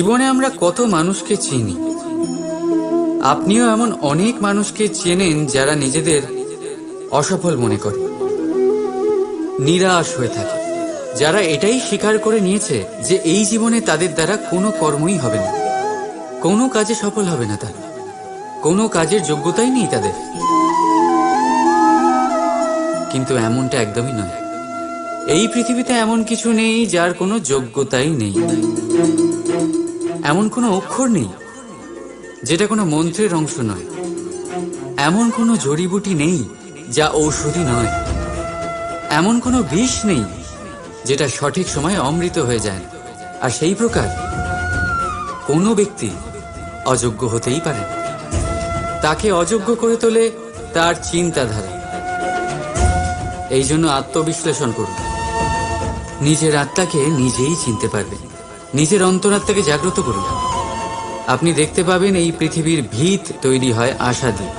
জীবনে আমরা কত মানুষকে চিনি। আপনিও এমন অনেক মানুষকে চেনেন যারা নিজেদের অসফল মনে করে, নিরাশ হয়ে থাকে, যারা এটাই স্বীকার করে নিয়েছে যে এই জীবনে তাদের দ্বারা কোনো কর্মই হবে না, কোনো কাজে সফল হবে না, তারা কোনো কাজের যোগ্যতাই নেই তাদের। কিন্তু এমনটা একদমই নয়। এই পৃথিবীতে এমন কিছু নেই যার কোনো যোগ্যতাই নেই। এমন কোনো অক্ষর নেই যেটা কোনো মন্ত্রের অংশ নয়। এমন কোনো জড়িবুটি নেই যা ঔষধি নয়। এমন কোনো বিষ নেই যেটা সঠিক সময়ে অমৃত হয়ে যায়। আর সেই প্রকার কোনো ব্যক্তি অযোগ্য হতেই পারে। তাকে অযোগ্য করে তোলে তার চিন্তাধারা। এই জন্য আত্মবিশ্লেষণ করুন। নিজের আত্মাকে নিজেই চিনতে পারবেন। নিজের অন্তরাত্মাকে জাগ্রত করুন। আপনি দেখতে পাবেন এই পৃথিবীর ভিত তৈরি হয় আশা দিয়ে।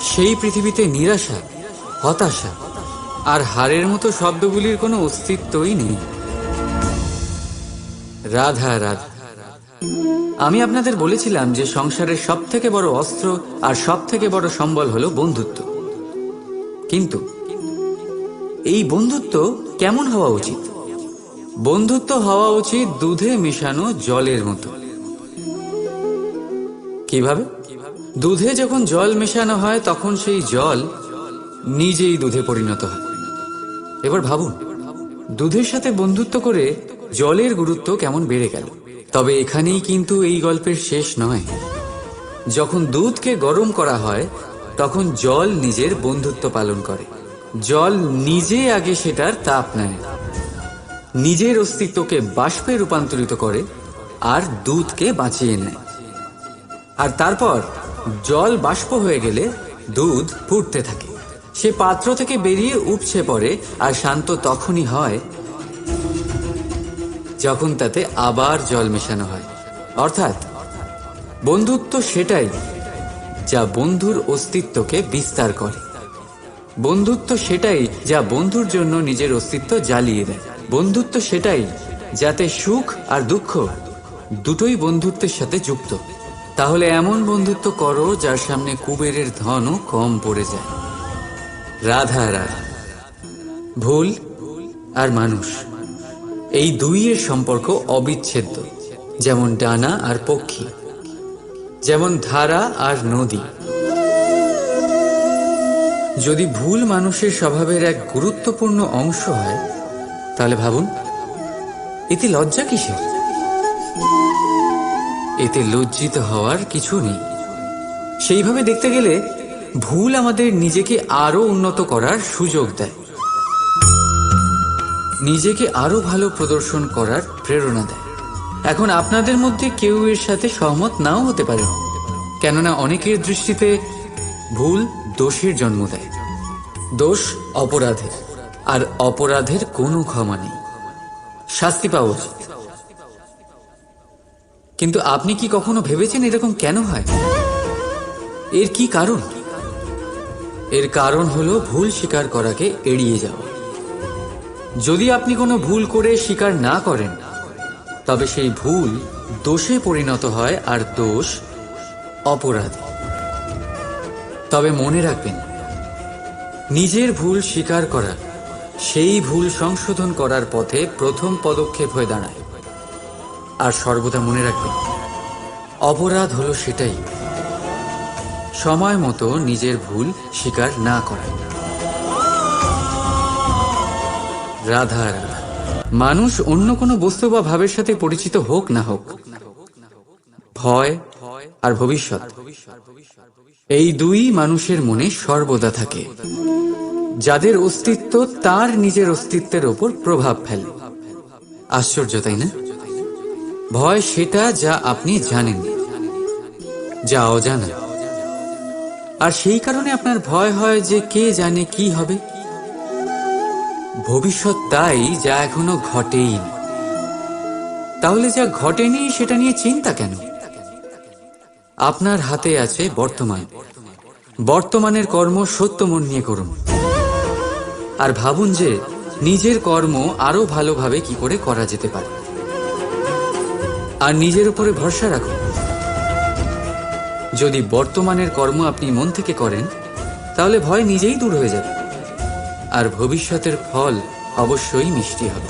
সেই পৃথিবীতে নিরাশা, হতাশা আর হারের মতো শব্দগুলির কোনো অস্তিত্বই নেই। রাধা রাধা। আমি আপনাদের বলেছিলাম যে সংসারের সব থেকে বড় অস্ত্র আর সব থেকে বড় সম্বল হলো বন্ধুত্ব। কিন্তু এই বন্ধুত্ব কেমন হওয়া উচিত? বন্ধুত্ব হওয়া উচিত দুধে মেশানো জলের মতো। কিভাবে? দুধে যখন জল মেশানো হয় তখন সেই জল নিজেই দুধে পরিণত হয়। এবার ভাবুন, দুধের সাথে বন্ধুত্ব করে জলের গুরুত্ব কেমন বেড়ে গেল। তবে এখানেই কিন্তু এই গল্পের শেষ নয়। যখন দুধকে গরম করা হয় তখন জল নিজের বন্ধুত্ব পালন করে। জল নিজে আগে সেটার তাপ নেয়, নিজের অস্তিত্বকে বাষ্পে রূপান্তরিত করে আর দুধকে বাঁচিয়ে নেয়। আর তারপর জল বাষ্প হয়ে গেলে দুধ ফুটতে থাকে। সে পাত্র থেকে বেরিয়ে উপচে পড়ে। আর শান্ত তখনই হয় যখন তাতে আবার জল মেশানো হয়। অর্থাৎ বন্ধুত্ব সেটাই যা বন্ধুর অস্তিত্বকে বিস্তার করে। বন্ধুত্ব সেটাই যা বন্ধুর জন্য নিজের অস্তিত্ব জ্বালিয়ে দেয়। বন্ধুত্ব সেটাই যাতে সুখ আর দুঃখ দুটোই বন্ধুত্বের সাথে যুক্ত। তাহলে এমন বন্ধুত্ব করো যার সামনে কুবেরের ধনও কম পড়ে যায়। রাধা রাধা। ভুল আর মানুষ, এই দুইয়ের সম্পর্ক অবিচ্ছেদ্য। যেমন ডানা আর পক্ষী, যেমন ধারা আর নদী। যদি ভুল মানুষের স্বভাবের এক গুরুত্বপূর্ণ অংশ হয় তাহলে ভাবুন, এতে লজ্জা কিসের? এতে লজ্জিত হওয়ার কিছু নেই। সেইভাবে দেখতে গেলে ভুল আমাদের নিজেকে আরো উন্নত করার সুযোগ দেয়, নিজেকে আরো ভালো প্রদর্শন করার প্রেরণা দেয়। এখন আপনাদের মধ্যে কেউ এর সাথে সহমত নাও হতে পারে, কেননা অনেকের দৃষ্টিতে ভুল দোষের জন্ম দেয়। দোষ অপরাধের, আর অপরাধের কোনো ক্ষমা নেই, শাস্তি পাওয়া উচিত। কিন্তু আপনি কি কখনো ভেবেছেন এরকম কেন হয়? এর কি কারণ? এর কারণ হলো ভুল স্বীকার করাকে এড়িয়ে যাওয়া। যদি আপনি কোনো ভুল করে স্বীকার না করেন তবে সেই ভুল দোষে পরিণত হয়, আর দোষ অপরাধ। তবে মনে রাখবেন, নিজের ভুল স্বীকার করা সেই ভুল সংশোধন করার পথে প্রথম পদক্ষেপ হয়ে দাঁড়ায়। আর সর্বদা মনে রাখবেন, অপরাধ হলো সেটাই সময় মতো নিজের ভুল স্বীকার না করা। রাধা রাধা। মানুষ অন্য কোনো বস্তু বা ভাবের সাথে পরিচিত হোক না হোক, ভয় আর ভবিষ্যৎ, এই দুই মানুষের মনে সর্বদা থাকে। যাদের অস্তিত্ব তার নিজের অস্তিত্বের ওপর প্রভাব ফেলে। আশ্চর্য, তাই না? ভয় সেটা যা আপনি জানেন, যা অজানা। আর সেই কারণে আপনার ভয় হয় যে কে জানে কি হবে। ভবিষ্যৎ তাই যা এখনো ঘটেই। তাহলে যা ঘটেনি সেটা নিয়ে চিন্তা কেন? আপনার হাতে আছে বর্তমান। বর্তমানের কর্ম সত্য মন নিয়ে করুন। আর ভাবুন যে নিজের কর্ম আরো ভালোভাবে কি করে করা যেতে পারে। আর নিজের উপরে ভরসা রাখুন। যদি বর্তমানের কর্ম আপনি মন থেকে করেন, তাহলে ভয় নিজেই দূর হয়ে যাবে, আর ভবিষ্যতের ফল অবশ্যই মিষ্টি হবে।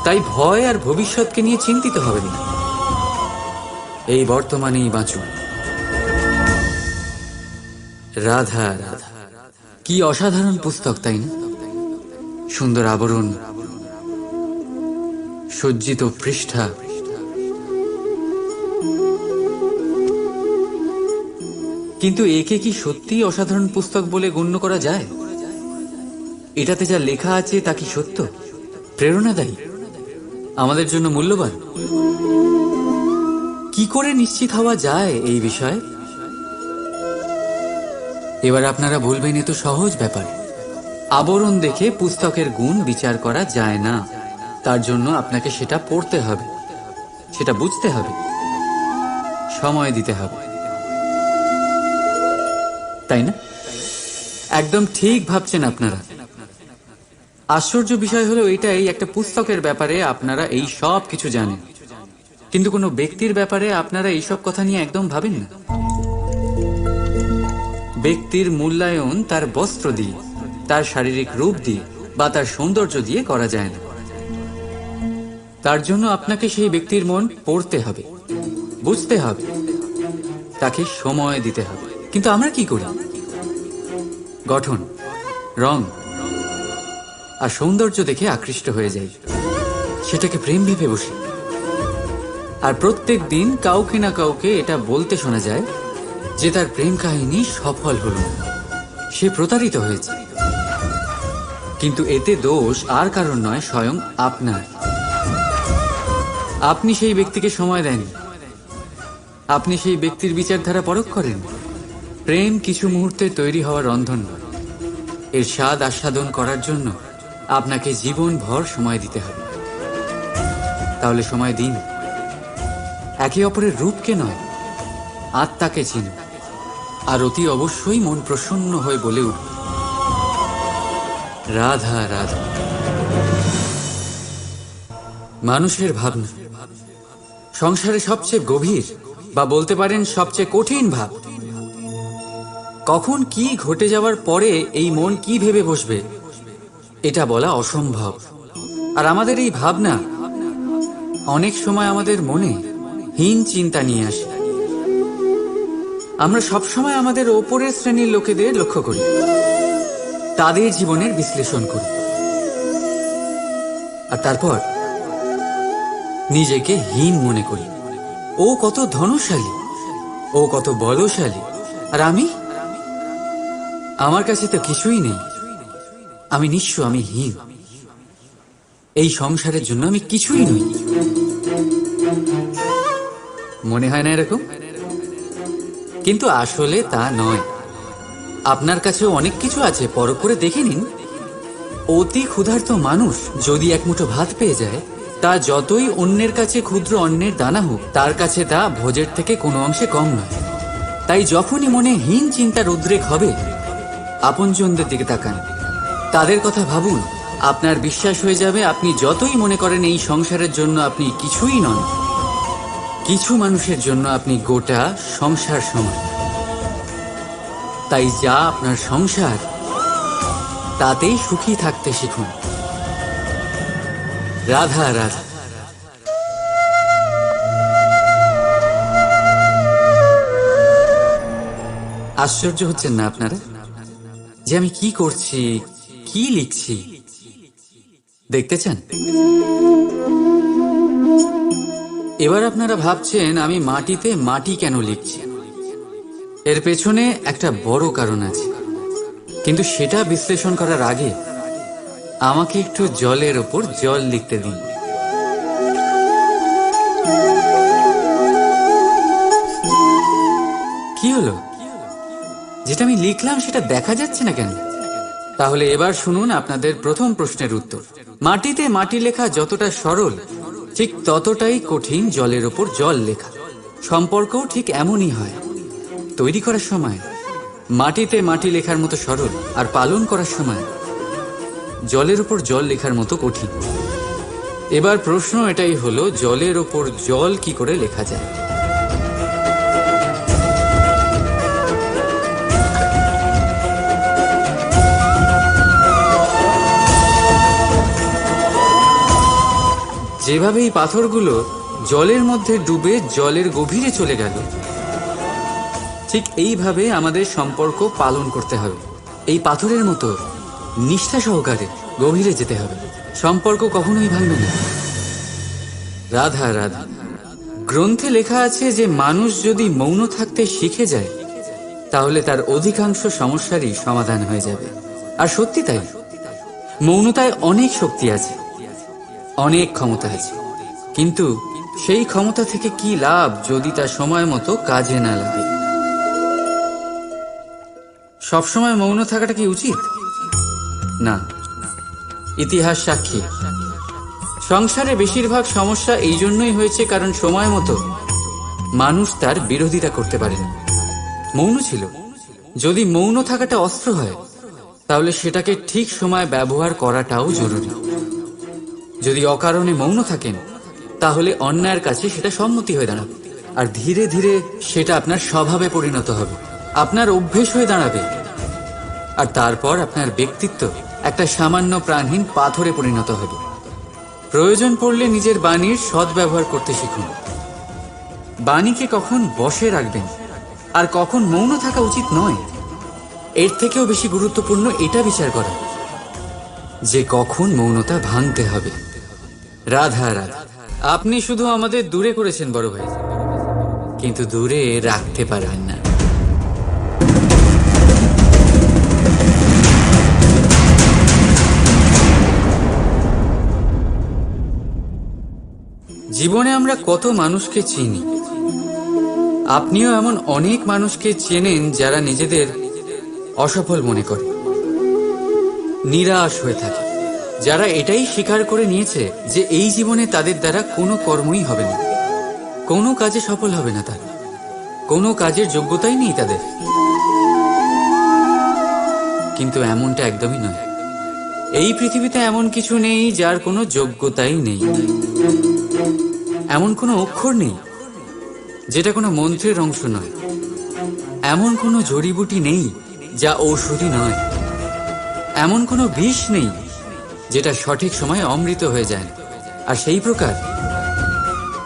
তাই ভয় আর ভবিষ্যৎকে নিয়ে চিন্তিত হবেন না, এই বর্তমানেই বাঁচুন। রাধা রাধা। কি অসাধারণ পুস্তক, তাই না? সুন্দর আবরণ, সজ্জিত পৃষ্ঠা, কিন্তু একে কি সত্যিই অসাধারণ পুস্তক বলে গণ্য করা যায়? এটাতে যা লেখা আছে তা কি সত্য, প্রেরণাদায়ী, আমাদের জন্য মূল্যবান? কি করে নিশ্চিত হওয়া যায় এই বিষয়ে? এবার আপনারা বলবেন, এ তো সহজ ব্যাপার, আবরণ দেখে পুস্তকের গুণ বিচার করা যায় না। তার জন্য আপনাকে সেটা পড়তে হবে, সেটা বুঝতে হবে, সময় দিতে হবে, তাই না? একদম ঠিক ভাবছেন আপনারা। আশ্চর্য বিষয় হলো এটাই, একটা পুস্তকের ব্যাপারে আপনারা এই সব কিছু জানেন, কিন্তু কোনো ব্যক্তির ব্যাপারে আপনারা এইসব কথা নিয়ে একদম ভাবেন না। ব্যক্তির মূল্যায়ন তার বস্ত্র দিয়ে, তার শারীরিক রূপ দিয়ে বা তার সৌন্দর্য দিয়ে করা যায় না। তার জন্য আপনাকে সেই ব্যক্তির মন পড়তে হবে, বুঝতে হবে, তাকে সময় দিতে হবে। কিন্তু আমরা কি করি? গঠন, রং আর সৌন্দর্য দেখে আকৃষ্ট হয়ে যাই, সেটাকে প্রেম ভেবে বসি। আর প্রত্যেক দিন কাউকে না কাউকে এটা বলতে শোনা যায় যে তার প্রেম কাহিনী সফল হল, সে প্রতারিত হয়েছে। কিন্তু এতে দোষ আর কারণ নয়, স্বয়ং আপনার। আপনি সেই ব্যক্তিকে সময় দেন, আপনি সেই ব্যক্তির বিচারধারা পরখ করেন। প্রেম কিছু মুহূর্তে তৈরি হওয়ার রন্ধন, এর স্বাদ আস্বাদন করার জন্য আপনাকে জীবনভর সময় দিতে হবে। তাহলে সময় দিন, একে অপরের রূপকে নয়, আত্মাকে চিনুন, আর অতি অবশ্যই মন প্রসন্ন হয়ে বলে উঠবে, রাধা রাধা। মানুষের ভাবনা সংসারে সবচেয়ে গভীর, বা বলতে পারেন সবচেয়ে কঠিন ভাব। কখন কি ঘটে যাওয়ার পরে এই মন কি ভেবে বসবে, এটা বলা অসম্ভব। আর আমাদের এই ভাবনা অনেক সময় আমাদের মনে হীন চিন্তা নিয়ে আসে। আমরা সবসময় আমাদের ওপরের শ্রেণীর লোকেদের লক্ষ্য করি, তাদের জীবনের বিশ্লেষণ করি, আর তারপর নিজেকে হীন মনে করি। ও কত ধনশালী, ও কত বলশালী, আর আমার কাছে তো কিছুই নেই, আমি নিঃস্ব, আমি হীন, এই সংসারের জন্য আমি কিছুই নই। মনে হয় না এরকম? কিন্তু আসলে তা নয়। আপনার কাছেও অনেক কিছু আছে, পরখ করে দেখে নিন। অতি ক্ষুধার্ত মানুষ যদি এক মুঠো ভাত পেয়ে যায়, তা যতই অন্যের কাছে ক্ষুদ্র অন্নের দানা হোক, তার কাছে তা ভোজের থেকে কোনো অংশে কম নয়। তাই যখনই মনে হীন চিন্তার উদ্রেক হবে, আপনজনদের দিকে তাকান, তাদের কথা ভাবুন। আপনার বিশ্বাস হয়ে যাবে, আপনি যতই মনে করেন এই সংসারের জন্য আপনি কিছুই নন, কিছু মানুষের জন্য আপনি গোটা সংসার সমান। তাই যা আপনার সংসার, তাতেই সুখী থাকতে শিখুন। রাধা রাধা। আশ্চর্য হচ্ছেন না আপনারা যে আমি কি করছি, কি লিখছি? দেখতে চান? এবার আপনারা ভাবছেন আমি মাটিতে মাটি কেন লিখছি। এর পেছনে একটা বড় কারণ আছে, কিন্তু সেটা বিশ্লেষণ করার আগে আমাকে একটু জলের ওপর জল লিখতে দিন। কি হলো? যেটা আমি লিখলাম সেটা দেখা যাচ্ছে না কেন? তাহলে এবার শুনুন আপনাদের প্রথম প্রশ্নের উত্তর। মাটিতে মাটি লেখা যতটা সরল, ঠিক ততটাই কঠিন জলের ওপর জল লেখা। সম্পর্কও ঠিক এমনই হয়। তৈরি করার সময় মাটিতে মাটি লেখার মতো সরল, আর পালন করার সময় জলের উপর জল লেখার মতো কঠিন। এবার প্রশ্ন এটাই হলো, জলের ওপর জল কি করে লেখা যায়? যেভাবে এই পাথরগুলো জলের মধ্যে ডুবে জলের গভীরে চলে গেল, ঠিক এইভাবে আমাদের সম্পর্ক পালন করতে হবে। এই পাথরের মতো নিষ্ঠা সহকারে গভীরে যেতে হবে। সম্পর্ক কখনোই ভাঙবে না। রাধা রাধা। গ্রন্থে লেখা আছে যে মানুষ যদি মৌন থাকতে শিখে যায় তাহলে তার অধিকাংশ সমস্যারই সমাধান হয়ে যাবে। আর সত্যি তাই, মৌনতায় অনেক শক্তি আছে, অনেক ক্ষমতা আছে, কিন্তু সেই ক্ষমতা থেকে কি লাভ যদি তা সময় মতো কাজে না লাগে? সবসময় মৌন থাকাটা কি উচিত? না। ইতিহাস সাক্ষী, সংসারে বেশিরভাগ সমস্যা এই জন্যই হয়েছে কারণ সময় মতো মানুষ তার বিরোধিতা করতে পারেন। মৌন ছিল। যদি মৌন থাকাটা অস্ত্র হয় তাহলে সেটাকে ঠিক সময় ব্যবহার করাটাও জরুরি। যদি অকারণে মৌন থাকেন তাহলে অন্যায়ের কাছে সেটা সম্মতি হয়ে দাঁড়াবে, আর ধীরে ধীরে সেটা আপনার স্বভাবে পরিণত হবে, আপনার অভ্যেস হয়ে দাঁড়াবে, আর তারপর আপনার ব্যক্তিত্ব একটা সামান্য প্রাণহীন পাথরে পরিণত হবে। প্রয়োজন পড়লে নিজের বাণীর সদ্ব্যবহার করতে শিখুন। বাণীকে কখন বশে রাখবেন আর কখন মৌন থাকা উচিত নয়, এর থেকেও বেশি গুরুত্বপূর্ণ এটা বিচার করা যে কখন মৌনতা ভাঙতে হবে। রাধা রাধা। আপনি শুধু আমাদের দূরে করেছেন বড় ভাই, কিন্তু দূরে রাখতে পারবেন না। জীবনে আমরা কত মানুষকে চিনি। আপনিও এমন অনেক মানুষকে চেনেন যারা নিজেদের অসফল মনে করে, নিরাশ হয়ে থাকে, যারা এটাই স্বীকার করে নিয়েছে যে এই জীবনে তাদের দ্বারা কোনো কর্মই হবে না, কোনো কাজে সফল হবে না, তারা কোনো কাজের যোগ্যতাই নেই তাদের। কিন্তু এমনটা একদমই নয়। এই পৃথিবীতে এমন কিছু নেই যার কোনো যোগ্যতাই নেই। এমন কোনো অক্ষর নেই যেটা কোনো মন্ত্রের অংশ নয়। এমন কোনো জড়িবুটি নেই যা ঔষধি নয়। এমন কোনো বিষ নেই যেটা সঠিক সময়ে অমৃত হয়ে যায়। আর সেই প্রকার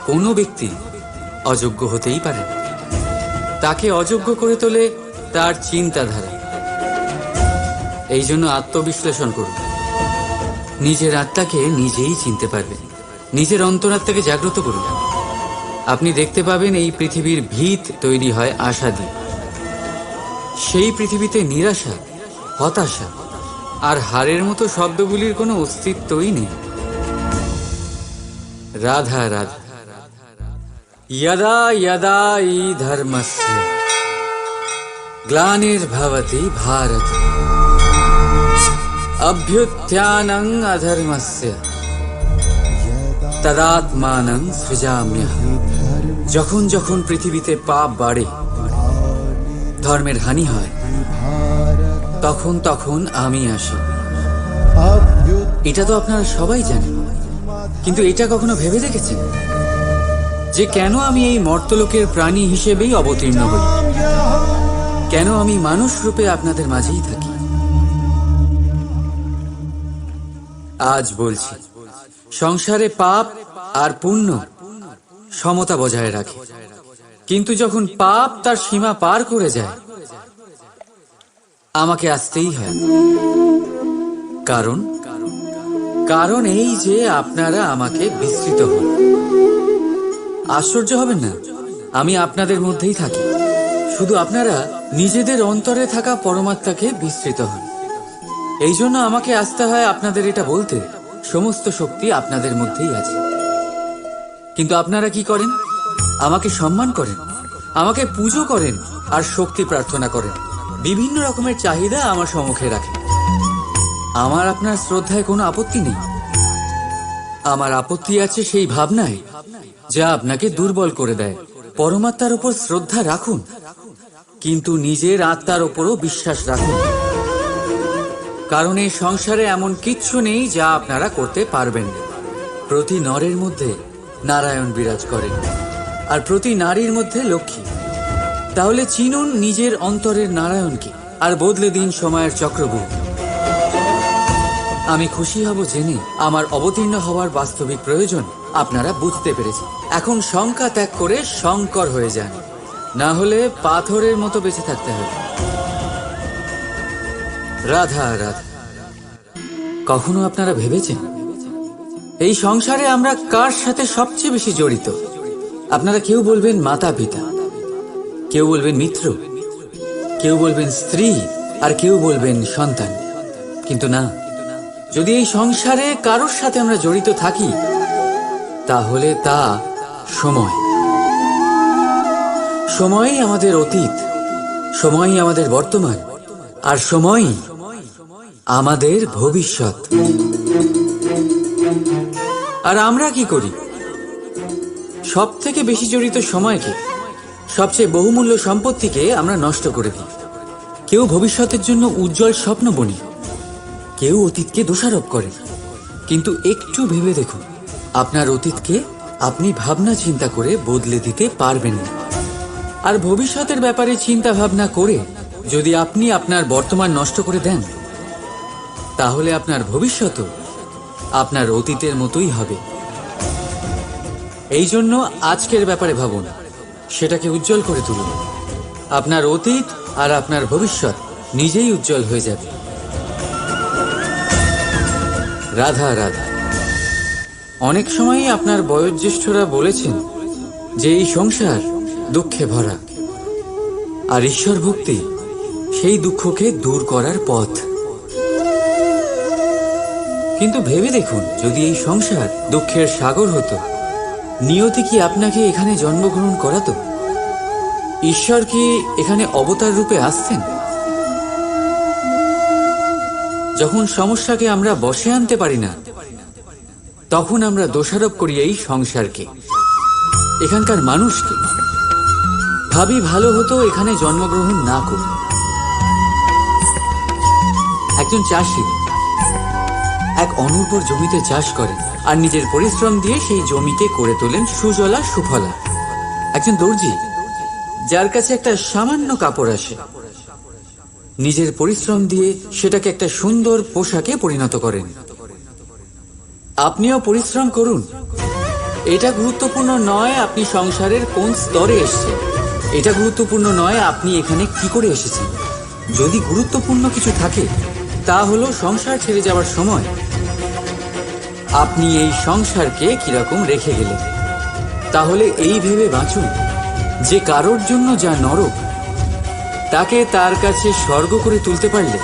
কোনো ব্যক্তি অযোগ্য হতেই পারে। তাকে অযোগ্য করে তোলে তার চিন্তাধারা। এই জন্য আত্মবিশ্লেষণ করুন। নিজের আত্মাকে নিজেই চিনতে পারবেন। নিজের অন্তরাত্মাকে জাগ্রত করুন। আপনি দেখতে পাবেন এই পৃথিবীর ভিত তৈরি হয় আশা দিয়ে। সেই পৃথিবীতে নিরাশা, হতাশা আর হারের মতো শব্দগুলির কোনো অস্তিত্বই নেই। রাধা রাধা। यदा यदा हि धर्मस्य ग्लानिर्भवति भारत अभ्युत्थानं अधर्मस्य तदात्मानं सृजाम्यहम्। যখন যখন পৃথিবীতে পাপ বাড়ে, ধর্মের হানি হয়, তখন তখন আমি আসি। এটা তো আপনারা সবাই জানেন, কিন্তু এটা কখনো ভেবে দেখেছেন যে কেন আমি এই মর্তলোকের প্রাণী হিসেবেই অবতীর্ণ হই? কেন আমি মানুষ রূপে আপনাদের মাঝেই থাকি? আজ বলছি, সংসারে পাপ আর পুণ্য সমতা বজায় রাখে, কিন্তু যখন পাপ তার সীমা পার করে যায় আমাকে আসতেই হয়। কারণ কারণ এই যে আপনারা আমাকে বিস্মৃত হন। আশ্চর্য হবেন না, আমি আপনাদের মধ্যেই থাকি, শুধু আপনারা নিজেদের অন্তরে থাকা পরমাত্মাকে বিস্মৃত হন। এই জন্য আমাকে আসতে হয় আপনাদের এটা বলতে, সমস্ত শক্তি আপনাদের মধ্যেই আছে। কিন্তু আপনারা কি করেন? আমাকে সম্মান করেন, আমাকে পুজো করেন আর শক্তি প্রার্থনা করেন। বিভিন্ন রকমের চাহিদা আমার সম্মুখে রাখেন। আমার আপনার শ্রদ্ধায় কোনো আপত্তি নেই। আমার আপত্তি আছে সেই ভাবনায় যা আপনাকে দুর্বল করে দেয়। পরমাত্মার উপর শ্রদ্ধা রাখুন, কিন্তু নিজের আত্মার উপরও বিশ্বাস রাখুন। কারণ এই সংসারে এমন কিচ্ছু নেই যা আপনারা করতে পারবেন না। প্রতি নরের মধ্যে নারায়ণ বিরাজ করেন, আর প্রতি নারীর মধ্যে লক্ষ্মী। তাহলে চিনুন নিজের অন্তরের নারায়ণকে, আর বদলে দিন সময়ের চক্রব্যূহ। আমি খুশি হব জেনে আমার অবতীর্ণ হওয়ার বাস্তবিক প্রয়োজন আপনারা বুঝতে পেরেছেন। এখন শঙ্কা ত্যাগ করে শঙ্কর হয়ে যান, না হলে পাথরের মতো বেঁচে থাকতে হবে। রাধা রাধা। কখনো আপনারা ভেবেছেন এই সংসারে আমরা কার সাথে সবচেয়ে বেশি জড়িত? আপনারা কেউ বলবেন মাতা পিতা, কেউ বলবেন মিত্র, কেউ বলবেন স্ত্রী, আর কেউ বলবেন সন্তান। কিন্তু না, যদি এই সংসারে কারোর সাথে আমরা জড়িত থাকি, তাহলে তা সময়। সময়ই আমাদের অতীত, সময়ই আমাদের বর্তমান, আর সময়ই আমাদের ভবিষ্যৎ। আর আমরা কি করি? সব থেকে বেশি জড়িত সময়কে, সবচেয়ে বহুমূল্য সম্পত্তিকে আমরা নষ্ট করে দিই। কেউ ভবিষ্যতের জন্য উজ্জ্বল স্বপ্ন বুনি, কেউ অতীতকে দোষারোপ করে। কিন্তু একটু ভেবে দেখুন, আপনার অতীতকে আপনি ভাবনা চিন্তা করে বদলে দিতে পারবেন না। আর ভবিষ্যতের ব্যাপারে চিন্তা ভাবনা করে যদি আপনি আপনার বর্তমান নষ্ট করে দেন, তাহলে আপনার ভবিষ্যৎও আপনার অতীতের মতোই হবে। এই জন্য আজকের ব্যাপারে ভাবুন, সেটাকে উজ্জ্বল করে তুলুন। আপনার অতীত আর আপনার ভবিষ্যৎ নিজেই উজ্জ্বল হয়ে যাবে। রাধা রাধা। অনেক সময়ই আপনার বয়োজ্যেষ্ঠরা বলেছেন যে এই সংসার দুঃখে ভরা, আর ঈশ্বর ভক্তি সেই দুঃখকে দূর করার পথ। কিন্তু ভেবে দেখুন, যদি এই সংসার দুঃখের সাগর হতো, নিয়তি কি আপনাকে এখানে জন্মগ্রহণ করাতো? ঈশ্বর কি এখানে অবতার রূপে আসতেন? যখন সমস্যাকে আমরা বশে আনতে পারি না, তখন আমরা দোষারোপ করি এই সংসারকে, এখানকার মানুষকে। ভাবি ভালো হতো এখানে জন্মগ্রহণ না করি। একজন চাষি এক অনুর্বর জমিতে চাষ করেন, আর নিজের পরিশ্রম দিয়ে সেই জমিকে করে তোলেন সুজলা সুফলা। একজন দর্জি, যার কাছে একটা সামান্য কাপড় আসে, নিজের পরিশ্রম দিয়ে সেটাকে একটা সুন্দর পোশাকে পরিণত করেন। আপনিও পরিশ্রম করুন। এটা গুরুত্বপূর্ণ নয় আপনি সংসারের কোন স্তরে এসেছেন, এটা গুরুত্বপূর্ণ নয় আপনি এখানে কি করে এসেছেন। যদি গুরুত্বপূর্ণ কিছু থাকে, তা হলো সংসার ছেড়ে যাওয়ার সময় আপনি এই সংসারকে কিরকম রেখে গেলেন। তাহলে এই ভেবে বাঁচুন যে কারোর জন্য যা নরক, তাকে তার কাছে স্বর্গ করে তুলতে পারলে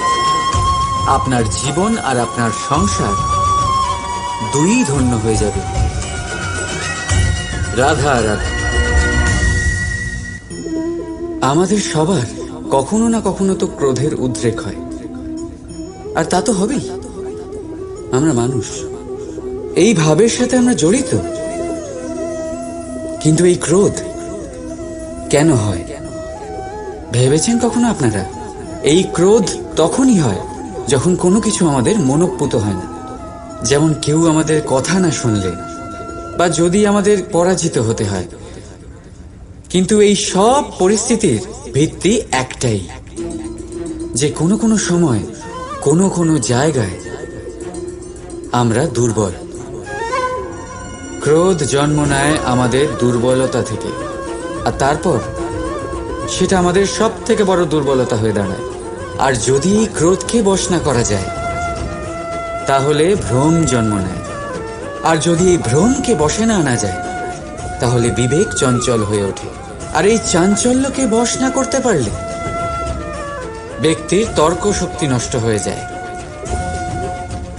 আপনার জীবন আর আপনার সংসার দুই ধন্য হয়ে যাবে। রাধা রাধা। আমাদের সবার কখনো না কখনো তো ক্রোধের উদ্রেক হয়, আর তা তো হবেই। আমরা মানুষ, এই ভাবের সাথে আমরা জড়িত। কিন্তু এই ক্রোধ কেন হয় ভেবেছেন কখনো আপনারা? এই ক্রোধ তখনই হয় যখন কোনো কিছু আমাদের মনোপুত হয় না। যেমন কেউ আমাদের কথা না শুনলে, বা যদি আমাদের পরাজিত হতে হয়। কিন্তু এই সব পরিস্থিতির ভিত্তি একটাই, যে কোনো কোনো সময় কোনো কোনো জায়গায় আমরা দুর্বল। ক্রোধ জন্ম নেয় আমাদের দুর্বলতা থেকে, আর তারপর সেটা আমাদের সব থেকে বড় দুর্বলতা হয়ে দাঁড়ায়। আর যদি এই ক্রোধকে বশ না করা যায়, তাহলে ভ্রম জন্ম নেয়। আর যদি এই ভ্রমকে বশে না আনা যায়, তাহলে বিবেক চঞ্চল হয়ে ওঠে। আর এই চাঞ্চল্যকে বশ না করতে পারলে ব্যক্তির তর্ক শক্তি নষ্ট হয়ে যায়,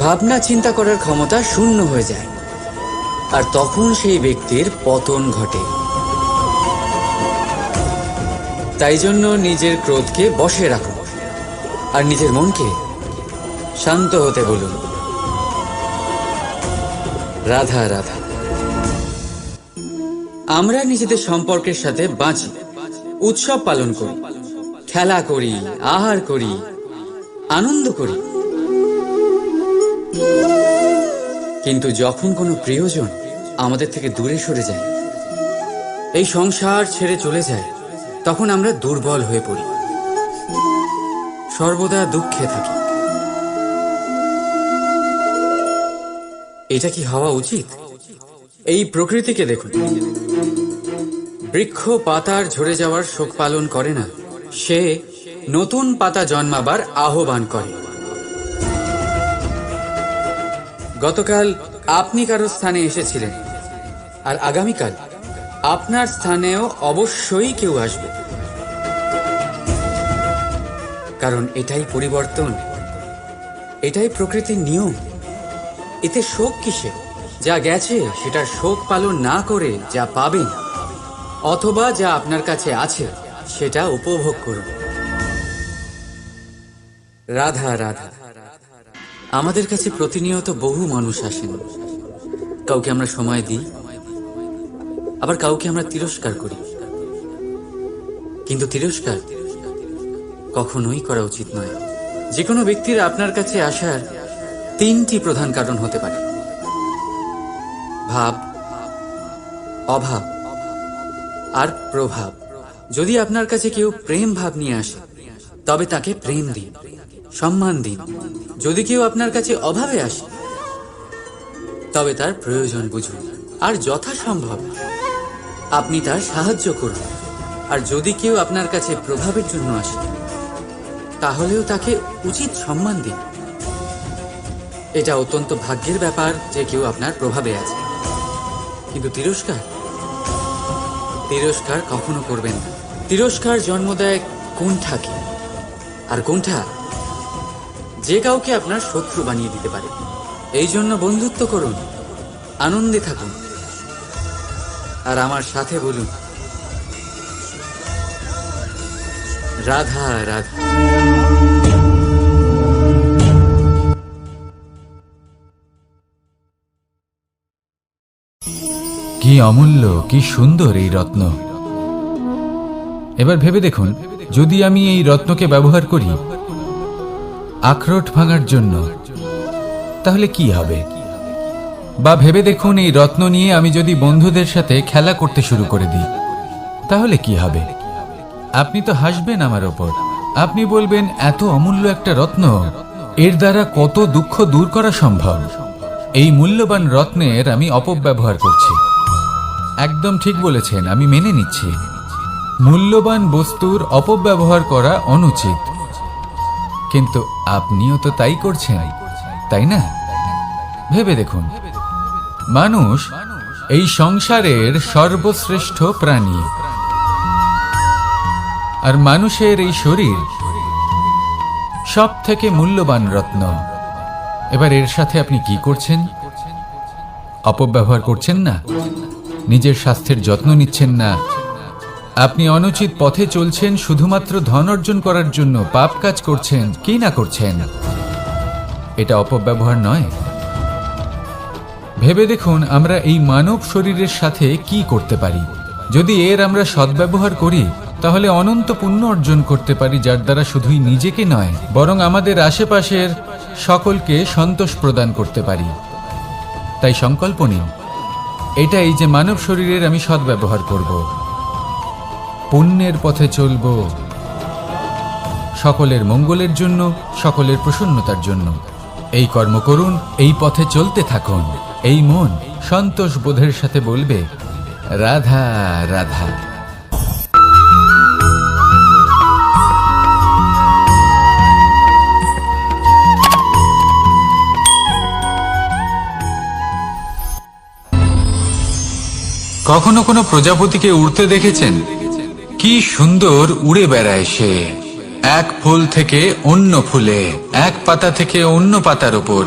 ভাবনা চিন্তা করার ক্ষমতা শূন্য হয়ে যায়, আর তখন সেই ব্যক্তির পতন ঘটে। তাই জন্য নিজের ক্রোধকে বশে রাখুন, আর নিজের মনকে শান্ত হতে বলুন। রাধা রাধা। আমরা নিজেদের সম্পর্কের সাথে বাঁচি, উৎসব পালন করি, খেলা করি, আহার করি, আনন্দ করি। কিন্তু যখন কোনো প্রিয়জন আমাদের থেকে দূরে সরে যায়, এই সংসার ছেড়ে চলে যায়, তখন আমরা দুর্বল হয়ে পড়ি, সর্বদা দুঃখে থাকি। এটা কি হওয়া উচিত? এই প্রকৃতিকে দেখুন, বৃক্ষ পাতার ঝরে যাওয়ার শোক পালন করে না, সে নতুন পাতা জন্মাবার আহ্বান করে। গতকাল আপনি কারো স্থানে এসেছিলেন, আর আগামীকাল আপনার স্থানেও অবশ্যই কেউ আসবে, কারণ এটাই পরিবর্তন, এটাই প্রকৃতির নিয়ম। এতে শোক কিসে? যা গেছে সেটার শোক পালন না করে যা পাবেন অথবা যা আপনার কাছে আছে সেটা উপভোগ করুন। রাধা রাধা। আমাদের কাছে প্রতিনিয়ত বহু মানুষ আসেন, কাউকে আমরা সময় দিই, আবার কাউকে আমরা তিরস্কার করি। কিন্তু তিরস্কার কখনোই করা উচিত নয়। যে কোনো ব্যক্তির আপনার কাছে আসার তিনটি প্রধান কারণ হতে পারে: ভাব, অভাব আর প্রভাব। যদি আপনার কাছে কেউ প্রেম ভাব নিয়ে আসে, তবে তাকে প্রেম দিন, সম্মান দিন। যদি কেউ আপনার কাছে অভাবে আসে, তবে তার প্রয়োজন বুঝুন, আর যথাসম্ভব আপনি তার সাহায্য করুন। আর যদি কেউ আপনার কাছে প্রভাবের জন্য আসে, তাহলেও তাকে উচিত সম্মান দিন। এটা অত্যন্ত ভাগ্যের ব্যাপার যে কেউ আপনার প্রভাবে আছে। কিন্তু তিরস্কার কখনো করবেন না। তিরস্কার জন্ম দেয় কুণ্ঠাকে, আর কুণ্ঠা যে কাউকে আপনার শত্রু বানিয়ে দিতে পারে। এই জন্য বন্ধুত্ব করুন, আনন্দে থাকুন, আর আমার সাথে বলুন রাধা রাধা। কি অমূল্য, কি সুন্দর এই রত্ন। এবার ভেবে দেখুন, যদি আমি এই রত্নকে ব্যবহার করি আখরোট ভাঙার জন্য, তাহলে কি হবে? বা ভেবে দেখুন, এই রত্ন নিয়ে আমি যদি বন্ধুদের সাথে খেলা করতে শুরু করে দিই, তাহলে কি হবে? আপনি তো হাসবেন আমার ওপর। আপনি বলবেন, এত অমূল্য একটা রত্ন, এর দ্বারা কত দুঃখ দূর করা সম্ভব। এই মূল্যবান রত্নের আমি অপব্যবহার করছি। একদম ঠিক বলেছেন, আমি মেনে নিচ্ছি। মূল্যবান বস্তুর অপব্যবহার করা অনুচিত, কিন্তু আপনিও তো তাই করছেন, তাই না? ভেবে দেখুন, মানুষ এই সংসারের সর্বশ্রেষ্ঠ প্রাণী, আর মানুষের এই শরীর সব থেকে মূল্যবান রত্ন। এবার এর সাথে আপনি কি করছেন? অপব্যবহার করছেন না, নিজের স্বাস্থ্যের যত্ন নিচ্ছেন না, আপনি অনুচিত পথে চলছেন, শুধুমাত্র ধন অর্জন করার জন্য পাপ কাজ করছেন। কি না করছেন? এটা অপব্যবহার নয়? ভেবে দেখুন, আমরা এই মানব শরীরের সাথে কি করতে পারি। যদি এর আমরা সদ্ব্যবহার করি, তাহলে অনন্ত পুণ্য অর্জন করতে পারি, যার দ্বারা শুধুই নিজেকে নয়, বরং আমাদের আশেপাশের সকলকে সন্তোষ প্রদান করতে পারি। তাই সংকল্প নিন, এটাই যে মানব শরীরের আমি সদ্ব্যবহার করব, পুণ্যের পথে চলব, সকলের মঙ্গলের জন্য, সকলের প্রসন্নতার জন্য। এই কর্ম করুন, এই পথে চলতে থাকুন। এই মন সন্তোষ বোধের সাথে বলবে রাধা রাধা। কখনো কোনো প্রজাপতিকে উড়তে দেখেছেন? কি সুন্দর উড়ে বেড়ায় সে, এক ফুল থেকে অন্য ফুলে, এক পাতা থেকে অন্য পাতার উপর।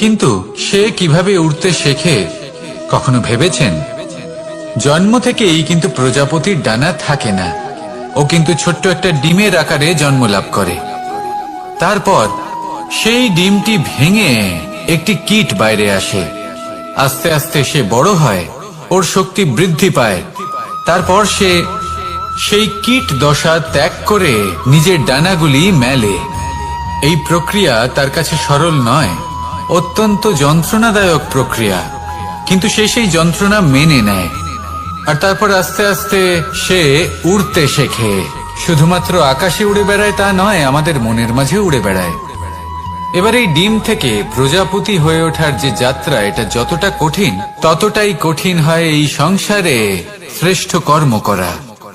কিন্তু সে কিভাবে উড়তে শেখে কখনো ভেবেছেন? জন্ম থেকেই কিন্তু প্রজাপতির ডানা থাকে না, ও কিন্তু ছোট্ট একটা ডিমের আকারে জন্ম লাভ করে। তারপর সেই ডিমটি ভেঙে একটি কীট বাইরে আসে। আস্তে আস্তে সে বড় হয়, ওর শক্তি বৃদ্ধি পায়। তারপর সে সেই কীট দশা ত্যাগ করে নিজের ডানাগুলি মেলে। এই প্রক্রিয়া তার কাছে সরল নয়, অত্যন্ত যন্ত্রণাদায়ক প্রক্রিয়া, কিন্তু সে সেই যন্ত্রণা মেনে নেয় আর তারপর আস্তে আস্তে সে উড়তে শেখে। শুধুমাত্র আকাশে উড়ে বেড়ায় তা নয়, আমাদের মনের মাঝে উড়ে বেড়ায়। এবার এই ডিম থেকে প্রজাপতি হয়ে ওঠার যে যাত্রা, এটা যতটা কঠিন ততটাই কঠিন হয় এই সংসারে শ্রেষ্ঠ কর্ম করা,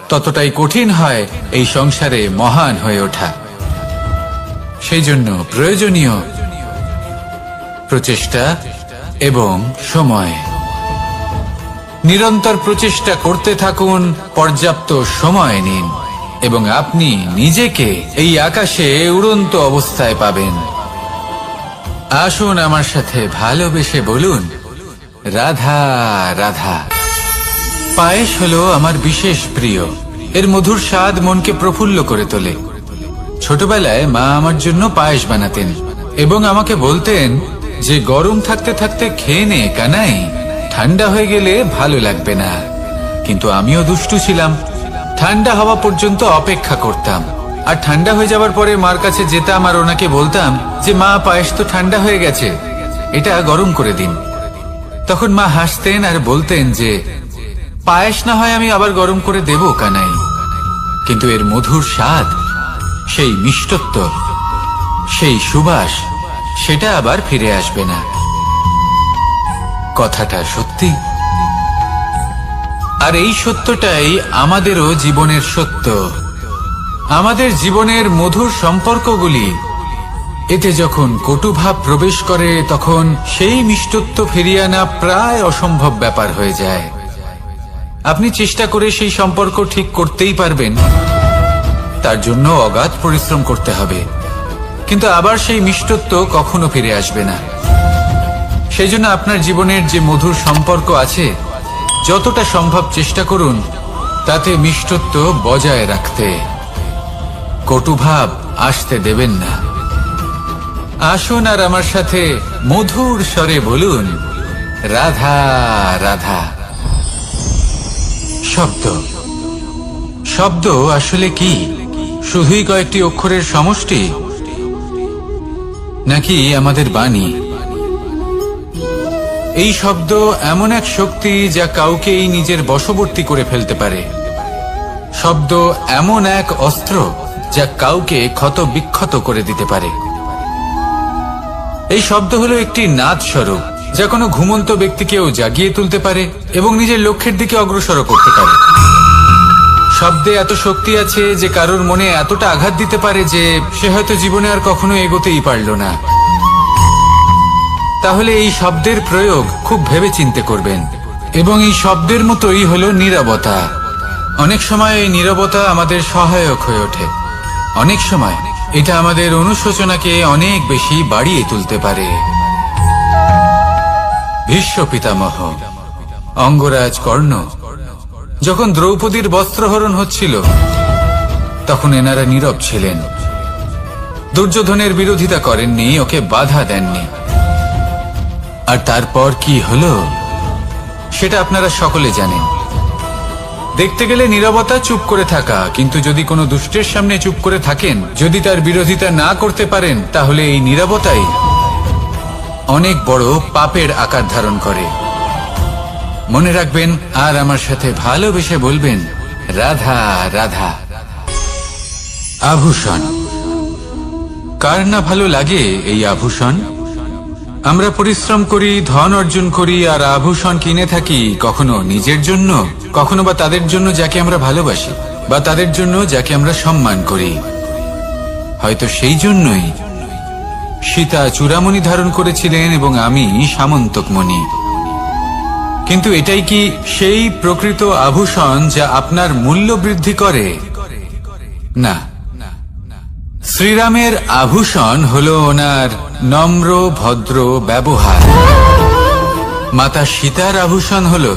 ততটাই কঠিন হয় এই সংসারে মহান হয়ে ওঠা। সেই জন্য প্রয়োজনীয় প্রচেষ্টা এবং সময়। নিরন্তর প্রচেষ্টা করতে থাকুন, পর্যাপ্ত সময় নিন এবং আপনি নিজেকে এই আকাশে উড়ন্ত অবস্থায় পাবেন। আসুন আমার সাথে ভালোবেসে বলুন, রাধা রাধা। পায়েস হলো আমার বিশেষ প্রিয়। এর মধুর স্বাদ মনকে প্রফুল্ল করে তোলে। ছোটবেলায় মা আমার জন্য পায়েস বানাতেন এবং আমাকে বলতেন যে গরম থাকতে থাকতে খেয়ে নে কানাই, ঠান্ডা হয়ে গেলে ভালো লাগবে না। কিন্তু আমিও দুষ্টু ছিলাম, ঠান্ডা হওয়া পর্যন্ত অপেক্ষা করতাম আর ঠান্ডা হয়ে যাবার পরে মার কাছে যেতাম আর ওনাকে বলতাম যে মা, পায়েস তো ঠান্ডা হয়ে গেছে, এটা গরম করে দিন। তখন মা হাসতেন আর বলতেন যে পায়েস না হয় আমি আবার গরম করে দেব কানাই, কিন্তু এর মধুর স্বাদ, সেই মিষ্টত্ব, সেই সুবাস, সেটা আবার ফিরে আসবে না। কথাটা সত্যি, আর এই সত্যটাই আমাদেরও জীবনের সত্য। আমাদের জীবনের মধুর সম্পর্কগুলি, এতে যখন কটুভাব প্রবেশ করে তখন সেই মিষ্টত্ব ফিরিয়ে আনা প্রায় অসম্ভব ব্যাপার হয়ে যায়। আপনি চেষ্টা করে সেই সম্পর্ক ঠিক করতেই পারবেন, তার জন্য অগাধ পরিশ্রম করতে হবে, কিন্তু আবার সেই মিষ্টত্ব কখনো ফিরে আসবে না। সেই জন্য আপনার জীবনের যে মধুর সম্পর্ক আছে, যতটা সম্ভব চেষ্টা করুন তাতে মিষ্টত্ব বজায় রাখতে। কটুভাব আসতে দেবেন না। আসুন আর আমার সাথে মধুর স্বরে বলুন, রাধা রাধা। শব্দ, শব্দ আসলে কি? শুধুই কয়েকটি অক্ষরের সমষ্টি, নাকি আমাদের বাণী? এই শব্দ এমন এক শক্তি যা কাউকেই নিজের বশবর্তী করে ফেলতে পারে। শব্দ এমন এক অস্ত্র যা কাউকে ক্ষত বিক্ষত করে দিতে পারে। এই শব্দ হলো একটি নাদ স্বরূপ যা কোনো ঘুমন্ত ব্যক্তিকেও জাগিয়ে তুলতে পারে এবং নিজের লক্ষ্যের দিকে অগ্রসর করতে পারে। শব্দে এত শক্তি আছে যে কারোর মনে এতটা আঘাত দিতে পারে যে সে হয়তো জীবনে আর কখনো এগোতেই পারল না। তাহলে এই শব্দের প্রয়োগ খুব ভেবে চিন্তে করবেন। এবং এই শব্দের মতোই হলো নীরবতা। অনেক সময় এই নীরবতা আমাদের সহায়ক হয়ে ওঠে, অনেক সময় এটা আমাদের অনুশোচনাকে অনেক বেশি বাড়িয়ে তুলতে পারে। ভীষ্ম পিতামহ, অঙ্গরাজ কর্ণ, যখন দ্রৌপদীর বস্ত্রহরণ হচ্ছিল তখন এনারা নীরব ছিলেন। দুর্যোধনের বিরোধিতা করেননি, ওকে বাধা দেননি। আর তারপর কি হলো সেটা আপনারা সকলে জানেন। দেখতে গেলে নীরবতা চুপ করে থাকা, কিন্তু যদি কোনো দুষ্টের সামনে চুপ করে থাকেন, যদি তার বিরোধিতা না করতে পারেন, তাহলে এই নীরবতাই অনেক বড় পাপের আকার ধারণ করে। মনে রাখবেন আর আমার সাথে ভালোবেসে বলবেন, রাধা রাধা। আভূষণ, কার না ভালো লাগে এই আভূষণ? আমরা পরিশ্রম করি, ধন অর্জন করি আর আভূষণ কিনে থাকি, কখনো নিজের জন্য, কখনো বা তাদের জন্য যাকে আমরা ভালোবাসি, বা তাদের জন্য যাকে আমরা সম্মান করি। হয়তো সেই জন্যই সীতা চূড়ামণি ধারণ করেছিলেন এবং আমি সামন্তক মণি। কিন্তু এটাই কি সেই প্রকৃত আভূষণ যা আপনার মূল্য বৃদ্ধি করে? না। শ্রীরামের আভূষণ হলো ওনার নম্র ভদ্র ব্যবহার। মাতা সীতার আভূষণ হলো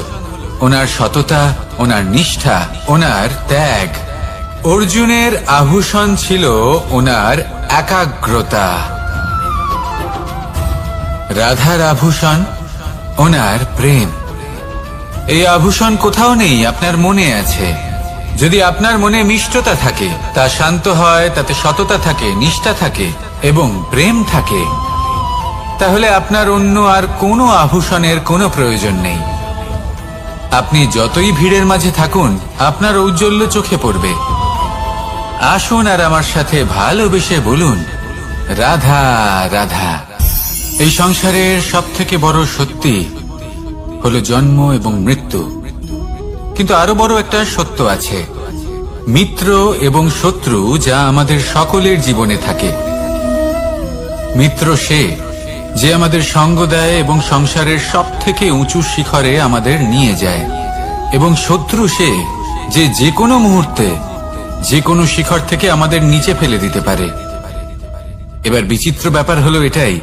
ওনার সততা, ওনার নিষ্ঠা, ওনার ত্যাগ। অর্জুনের আভূষণ ছিল ওনার একাগ্রতা। রাধার আভূষণ ওনার প্রেম। এই আভূষণ কোথাও নেই, আপনার মনে আছে। যদি আপনার মনে মিষ্টতা থাকে, তা শান্ত হয়, তাতে সততা থাকে, নিষ্ঠা থাকে এবং প্রেম থাকে, তাহলে আপনার অন্য আর কোনো আভূষণের কোনো প্রয়োজন নেই। আপনি যতই ভিড়ের মাঝে থাকুন, আপনার ঔজ্জ্বল্য চোখে পড়বে। আসুন আর আমার সাথে ভালোবেসে বলুন, রাধা রাধা। এই সংসারের সব থেকে বড় সত্যি হলো জন্ম এবং মৃত্যু, কিন্তু আরো বড় একটা সত্য আছে, মিত্র এবং শত্রু, যা আমাদের সকলের জীবনে থাকে। মিত্র সে যে আমাদের সঙ্গ দেয় এবং সংসারের সব থেকে উঁচু শিখরে আমাদের নিয়ে যায়, এবং শত্রু সে যে যে কোনো মুহূর্তে যে কোনো শিখর থেকে আমাদের নিচে ফেলে দিতে পারে। এবার বিচিত্র ব্যাপার হলো এটাই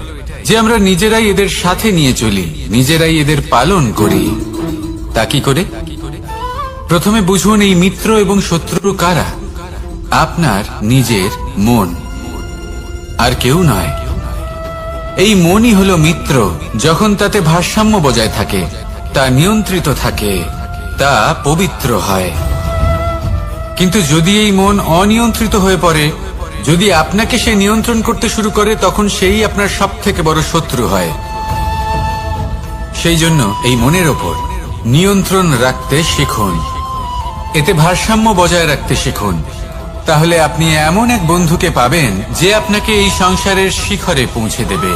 যে আমরা নিজেরাই এদের সাথে নিয়ে চলি, নিজেরাই এদের পালন করি। তা কি করে? প্রথমে বুঝুন এই মিত্র এবং শত্রু কারা। আপনার নিজের মন, আর কেউ নয়। এই মনই হলো মিত্র যখন তাতে ভারসাম্য বজায় থাকে, তা নিয়ন্ত্রিত থাকে, তা পবিত্র হয়। কিন্তু যদি এই মন অনিয়ন্ত্রিত হয়ে পড়ে, যদি আপনাকে সে নিয়ন্ত্রণ করতে শুরু করে, তখন সেই আপনার সব থেকে বড় শত্রু হয়। সেই জন্য এই মনের ওপর নিয়ন্ত্রণ রাখতে শিখুন, এতে ভারসাম্য বজায় রাখতে শিখুন। তাহলে আপনি এমন এক বন্ধুকে পাবেন যে আপনাকে এই সংসারের শিখরে পৌঁছে দেবে।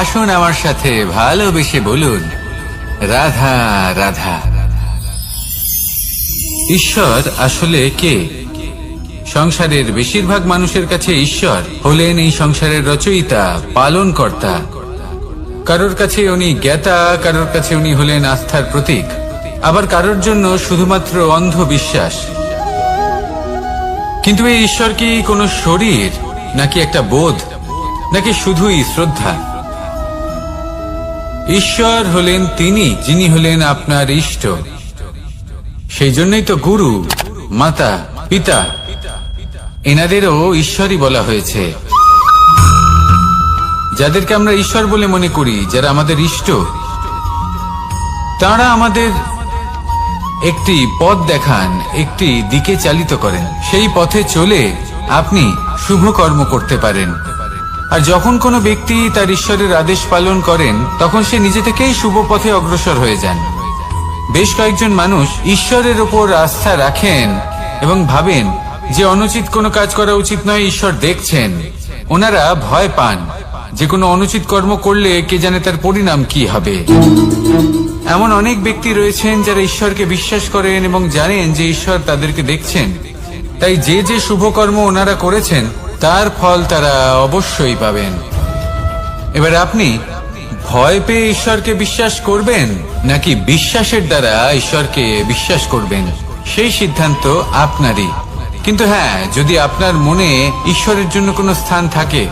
আসুন আমার সাথে ভালোবেসে বলুন, রাধা রাধা। ঈশ্বর আসলে কে? সংসারের বেশিরভাগ মানুষের কাছে ঈশ্বর হলেন এই সংসারের রচয়িতা, পালনকর্তা। কারোর কাছে উনি জ্ঞাতা, কারোর কাছে উনি হলেন আস্থার প্রতীক, আবার কারোর জন্য শুধুমাত্র অন্ধ বিশ্বাস। কিন্তু এই ঈশ্বর কি কোনো শরীর, নাকি একটা বোধ, নাকি শুধুই শ্রদ্ধা? ঈশ্বর হলেন তিনি যিনি হলেন আপনার ইষ্ট। সেই জন্যই তো গুরু, মাতা, পিতা এনাদেরও ঈশ্বরই বলা হয়েছে। যাদেরকে আমরা ঈশ্বর বলে মনে করি, যারা আমাদের ইষ্ট, তারা আমাদের একটি পথ দেখান, একটি দিকে চালিত করেন। সেই পথে চলে আপনি শুভ কর্ম করতে পারেন। আর যখন কোনো ব্যক্তি তার ঈশ্বরের আদেশ পালন করেন, তখন সে নিজে থেকেই শুভ পথে অগ্রসর হয়ে যান। বেশ কয়েকজন মানুষ ঈশ্বরের ওপর আস্থা রাখেন এবং ভাবেন যে অনুচিত কোনো কাজ করা উচিত নয়, ঈশ্বর দেখছেন। ওনারা ভয় পান যে কোনো অনুচিত কর্ম করলে কে জানে তার পরিণাম কি হবে। এমন অনেক ব্যক্তি রয়েছেন যারা ঈশ্বরকে বিশ্বাস করেন এবং জানেন যে ঈশ্বর তাদেরকে দেখছেন, তাই যে যে শুভ কর্ম ওনারা করেছেন তার ফল তারা অবশ্যই পাবেন। এবার আপনি ভয় পেয়ে ঈশ্বরকে বিশ্বাস করবেন, নাকি বিশ্বাসের দ্বারা ঈশ্বরকে বিশ্বাস করবেন, সেই সিদ্ধান্ত আপনারই। কিন্তু হ্যাঁ, যদি আপনার মনে ঈশ্বরের জন্য কোনো স্থান থাকে,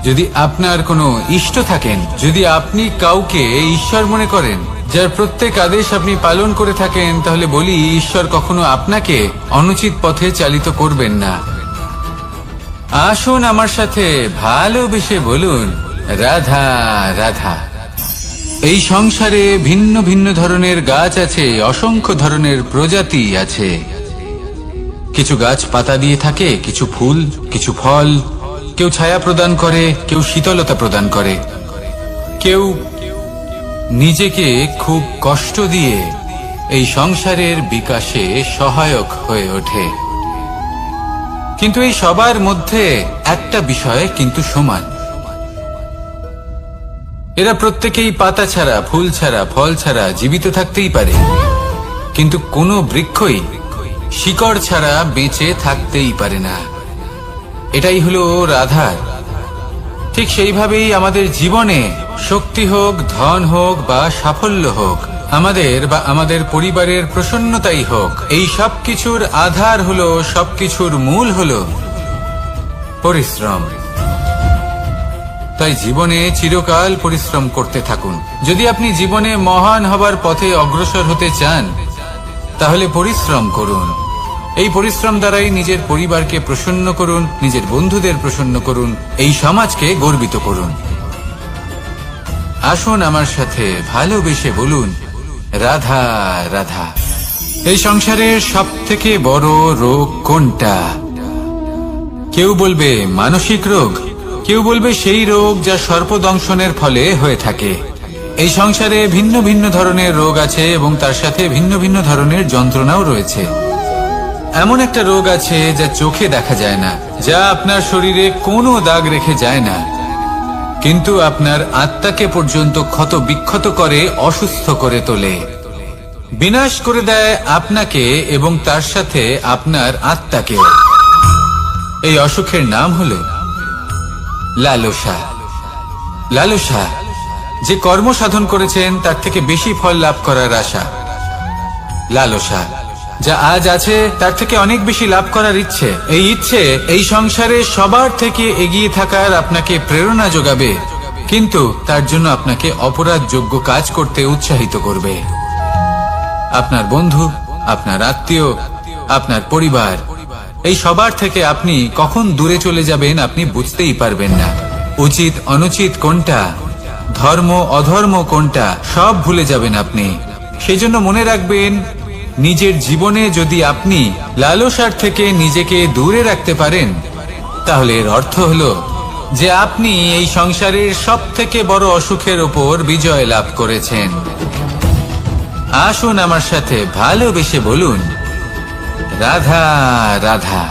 যদি আপনার কোনো ইষ্ট থাকেন, যদি আপনি কাউকে ঈশ্বর মনে করেন, যার প্রত্যেক আদেশ আপনি পালন করে থাকেন, তাহলে বলি, ঈশ্বর কখনো আপনাকে অনুচিত পথে চালিত করবেন না। আসুন আমার সাথে ভালোবেসে বলুন, রাধা রাধা। এই সংসারে ভিন্ন ভিন্ন ধরনের গাছ আছে, অসংখ্য ধরনের প্রজাতি আছে। কিছু গাছ পাতা দিয়ে থাকে, কিছু ফুল, কিছু ফল। কেউ ছায়া প্রদান করে, কেউ শীতলতা প্রদান করে, কেউ নিজেকে খুব কষ্ট দিয়ে এই সংসারের বিকাশে সহায়ক হয়ে ওঠে। কিন্তু এই সবার মধ্যে একটা বিষয় কিন্তু সমান, এরা প্রত্যেকেই পাতা ছাড়া, ফুল ছাড়া, ফল ছাড়া জীবিত থাকতেই পারে, কিন্তু কোনো বৃক্ষই শিকড় ছাড়া বেঁচে থাকতেই পারে না। এটাই হলো রাধার। ঠিক সেইভাবেই আমাদের জীবনে শক্তি হোক, ধন হোক বা সাফল্য হোক, আমাদের বা আমাদের পরিবারের প্রসন্নতাই হোক, এই সব কিছুর আধার হলো, সবকিছুর মূল হলো পরিশ্রম। তাই জীবনে চিরকাল পরিশ্রম করতে থাকুন। যদি আপনি জীবনে মহান হবার পথে অগ্রসর হতে চান, তাহলে পরিশ্রম করুন। এই পরিশ্রম দ্বারাই নিজের পরিবারকে প্রসন্ন করুন, নিজের বন্ধুদের প্রসন্ন করুন, এই সমাজকে গর্বিত করুন। আসুন আমার সাথে ভালোবেসে বলুন, রাধা রাধা। এই সংসারের সব থেকে বড় রোগ কোনটা? কেউ বলবে মানসিক রোগ, কেউ বলবে সেই রোগ যা সর্পদংশনের ফলে হয়ে থাকে। এই সংসারে ভিন্ন ভিন্ন ধরনের রোগ আছে এবং তার সাথে ভিন্ন ভিন্ন ধরনের যন্ত্রণাও রয়েছে। এমন একটা রোগ আছে যা চোখে দেখা যায় না, যা আপনার শরীরে কোনো দাগ রেখে যায় না, কিন্তু আপনার আত্মাকে পর্যন্ত ক্ষত বিক্ষত করে, অসুস্থ করে তোলে, বিনাশ করে দেয় আপনাকে এবং তার সাথে আপনার আত্মাকেও। এই অসুখের নাম হলো লালসা। লালসা, যে কর্ম সাধন করেছেন তার থেকে বেশি ফল লাভ করার আশা। লালসা, যা আজ আছে তার থেকে অনেক বেশি লাভ করার ইচ্ছে। এই ইচ্ছে এই সংসারে সবার থেকে এগিয়ে থাকার আপনাকে প্রেরণা যোগাবে, কিন্তু তার জন্য আপনাকে অপরাধযোগ্য কাজ করতে উৎসাহিত করবে। আপনার বন্ধু, আপনার আত্মীয়, আপনার পরিবার, এই সবার থেকে আপনি কখন দূরে চলে যাবেন আপনি বুঝতেই পারবেন না। উচিত অনুচিত কোনটা, ধর্ম অধর্ম কোনটা, সব ভুলে যাবেন আপনি। সেই জন্য মনে রাখবেন, নিজের জীবনে যদি আপনি লালসার থেকে নিজেকে দূরে রাখতে পারেন, তাহলে এর অর্থ হলো যে আপনি এই সংসারের সব থেকে বড় অসুখের ওপর বিজয় লাভ করেছেন। আসুন আমার সাথে ভালোবেসে বলুন, রাধা রাধা।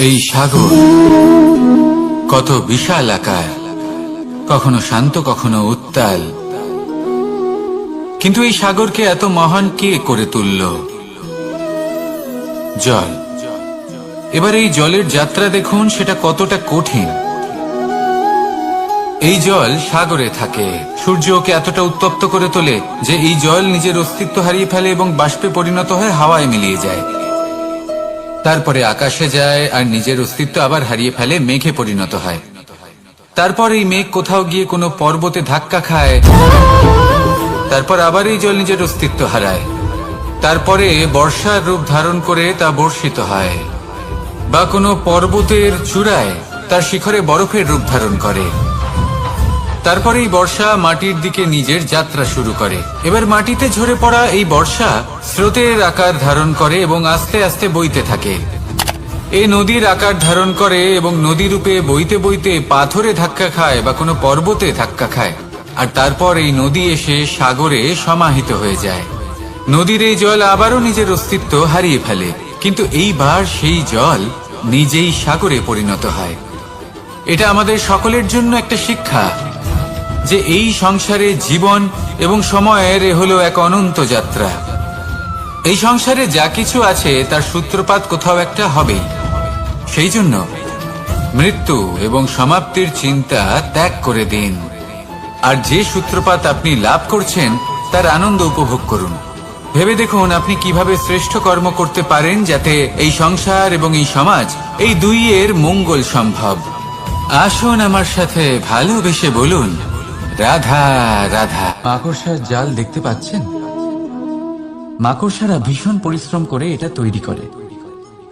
এই সাগর কত বিশাল আকার, কখনো শান্ত কখনো উত্তাল, কিন্তু এই সাগরকে এত মহান কে করে তুলল? জল। এবার এই জলের যাত্রা দেখুন, সেটা কতটা কঠিন। এই জল সাগরে থাকে, সূর্য ওকে এতটা উত্তপ্ত করে তোলে যে এই জল নিজের অস্তিত্ব হারিয়ে ফেলে এবং বাষ্পে পরিণত হয়ে হাওয়ায় মিলিয়ে যায়। তারপরে আকাশে যায় আর নিজের অস্তিত্ব আবার হারিয়ে ফেলে, মেঘে পরিণত হয়। তারপর এই মেঘ কোথাও গিয়ে কোনো পর্বতে ধাক্কা খায়, তারপর আবার এই জল নিজের অস্তিত্ব হারায়। তারপরে বর্ষার রূপ ধারণ করে তা বর্ষিত হয়, বা কোনো পর্বতের চূড়ায় তার শিখরে বরফের রূপ ধারণ করে। তারপরে এই বর্ষা মাটির দিকে নিজের যাত্রা শুরু করে। এবার মাটিতে ঝরে পড়া এই বর্ষা স্রোতের আকার ধারণ করে এবং আস্তে আস্তে বইতে থাকে। এই নদীর আকার ধারণ করে এবং নদী রূপে বইতে বইতে পাথরে ধাক্কা খায় বা কোনো পর্বতে ধাক্কা খায়, আর তারপর এই নদী এসে সাগরে সমাহিত হয়ে যায়। নদীর এই জল আবারও নিজের অস্তিত্ব হারিয়ে ফেলে, কিন্তু এইবার সেই জল নিজেই সাগরে পরিণত হয়। এটা আমাদের সকলের জন্য একটা শিক্ষা যে এই সংসারে জীবন এবং সময়ের হলো এক অনন্ত যাত্রা। এই সংসারে যা কিছু আছে তার সূত্রপাত কোথাও একটা হবেই। সেই জন্য মৃত্যু এবং সমাপ্তির চিন্তা ত্যাগ করে দিন, আর যে সূত্রপাত আপনি লাভ করছেন তার আনন্দ উপভোগ করুন। ভেবে দেখুন আপনি কিভাবে শ্রেষ্ঠ কর্ম করতে পারেন যাতে এই সংসার এবং এই সমাজ, এই দুইয়ের মঙ্গল সম্ভব। আসুন আমার সাথে ভালোবেসে বলুন, রাধা রাধা। মাকড়সার জাল দেখতে পাচ্ছেন? মাকড়সারা ভীষণ পরিশ্রম করে এটা তৈরি করে,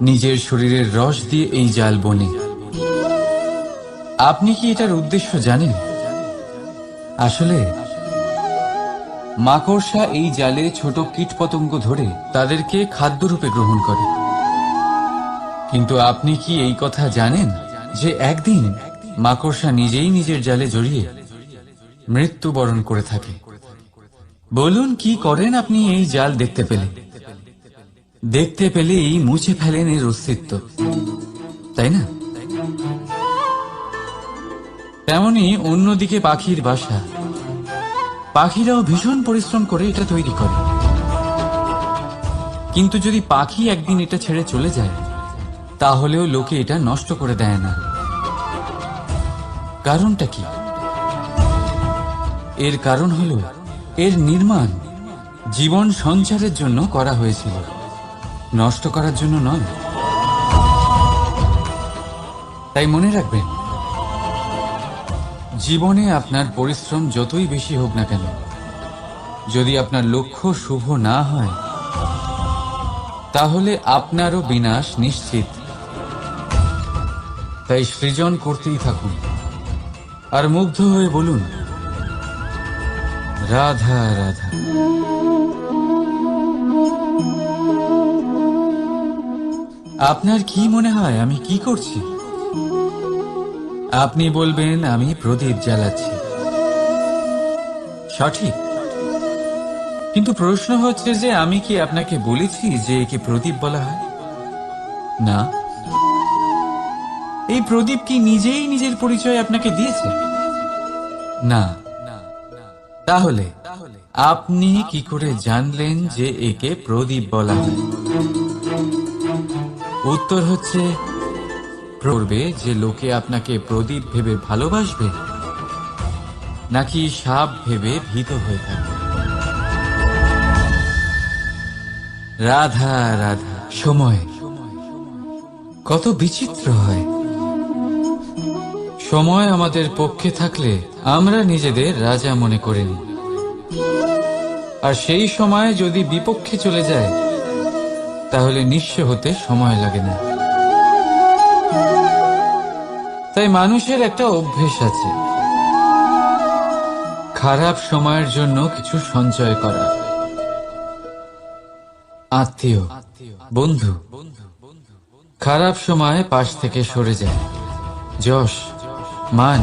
নিজের শরীরের রস দিয়ে এই জাল বোনে। আপনি কি এটার উদ্দেশ্য জানেন? আসলে মাকড়সা এই জালে ছোট কীটপতঙ্গ ধরে তাদেরকে খাদ্যরূপে গ্রহণ করে। কিন্তু আপনি কি এই কথা জানেন যে একদিন মাকড়সা নিজেই নিজের জালে জড়িয়ে মৃত্যুবরণ করে থাকে? বলুন, কি করেন আপনি এই জাল দেখতে পেলে? দেখতে পেলেই মুছে ফেলেন এর অস্তিত্ব, তাই না? তেমনি অন্যদিকে পাখির বাসা, পাখিরাও ভীষণ পরিশ্রম করে এটা তৈরি করে। কিন্তু যদি পাখি একদিন এটা ছেড়ে চলে যায়, তাহলেও লোকে এটা নষ্ট করে দেয় না। কারণটা কি? এর কারণ হলো এর নির্মাণ জীবন সঞ্চারের জন্য করা হয়েছিল, নষ্ট করার জন্য নয়। তাই মনে রাখবেন, জীবনে আপনার পরিশ্রম যতই বেশি হোক না কেন, যদি আপনার লক্ষ্য শুভ না হয়, তাহলে আপনারও বিনাশ নিশ্চিত। তাই সৃজন করতেই থাকুন আর মুগ্ধ হয়ে বলুন, রাধা রাধা। আপনার কি মনে হয় আমি কি করছি? আপনি বলবেন আমি প্রদীপ জ্বালাচ্ছি, সঠিক। কিন্তু প্রশ্ন হচ্ছে যে আমি কি আপনাকে বলেছি যে একে প্রদীপ বলা হয়? না। এই প্রদীপ কি নিজেই নিজের পরিচয় আপনাকে দিয়েছে? না। তাহলে আপনি কি করে জানলেন যে একে প্রদীপ বলা হয়? উত্তর হচ্ছে, করবে যে লোকে আপনাকে প্রদীপ ভেবে ভালোবাসবে নাকি সাপ ভেবে ভীত হয়ে থাকবে। রাধা রাধা। সময় কত বিচিত্র হয়। সময় আমাদের পক্ষে থাকলে আমরা নিজেদের রাজা মনে করে নিই, আর সেই সময় যদি বিপক্ষে চলে যায় তাহলে নিঃস্ব হতে সময় লাগে না। তাই মানুষের একটা অভ্যেস আছে, খারাপ সময়ের জন্য কিছু সঞ্চয় করা। আত্মীয়, বন্ধু খারাপ সময় পাশ থেকে সরে যায়। যশ, মান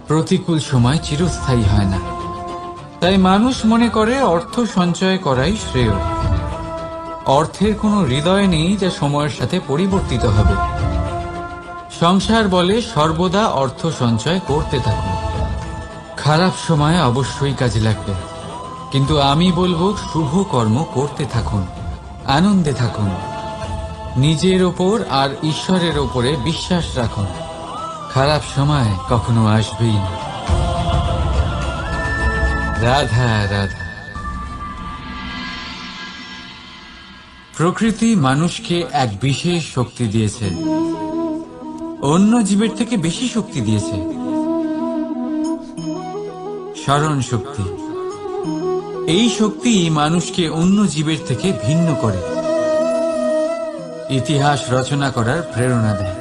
প্রতিকূল সময় চিরস্থায়ী হয় না। তাই মানুষ মনে করে অর্থ সঞ্চয় করাই শ্রেয়। অর্থের কোনো হৃদয় নেই যা সময়ের সাথে পরিবর্তিত হবে। সংসার বলে সর্বদা অর্থ সঞ্চয় করতে থাকুন। খারাপ সময় অবশ্যই কাজে লাগবে, কিন্তু আমি বলবো শুভ কর্ম করতে থাকুন, আনন্দে থাকুন, নিজের ওপর আর ঈশ্বরের ওপরে বিশ্বাস রাখুন। খারাপ সময় কখনো আসবেই না। রাধা রাধা। প্রকৃতি মানুষকে এক বিশেষ শক্তি দিয়েছে, অন্য জীবের থেকে বেশি শক্তি দিয়েছে। স্মরণ শক্তি। এই শক্তি মানুষকে অন্য জীবের থেকে ভিন্ন করে, ইতিহাস রচনা করার প্রেরণা দেয়,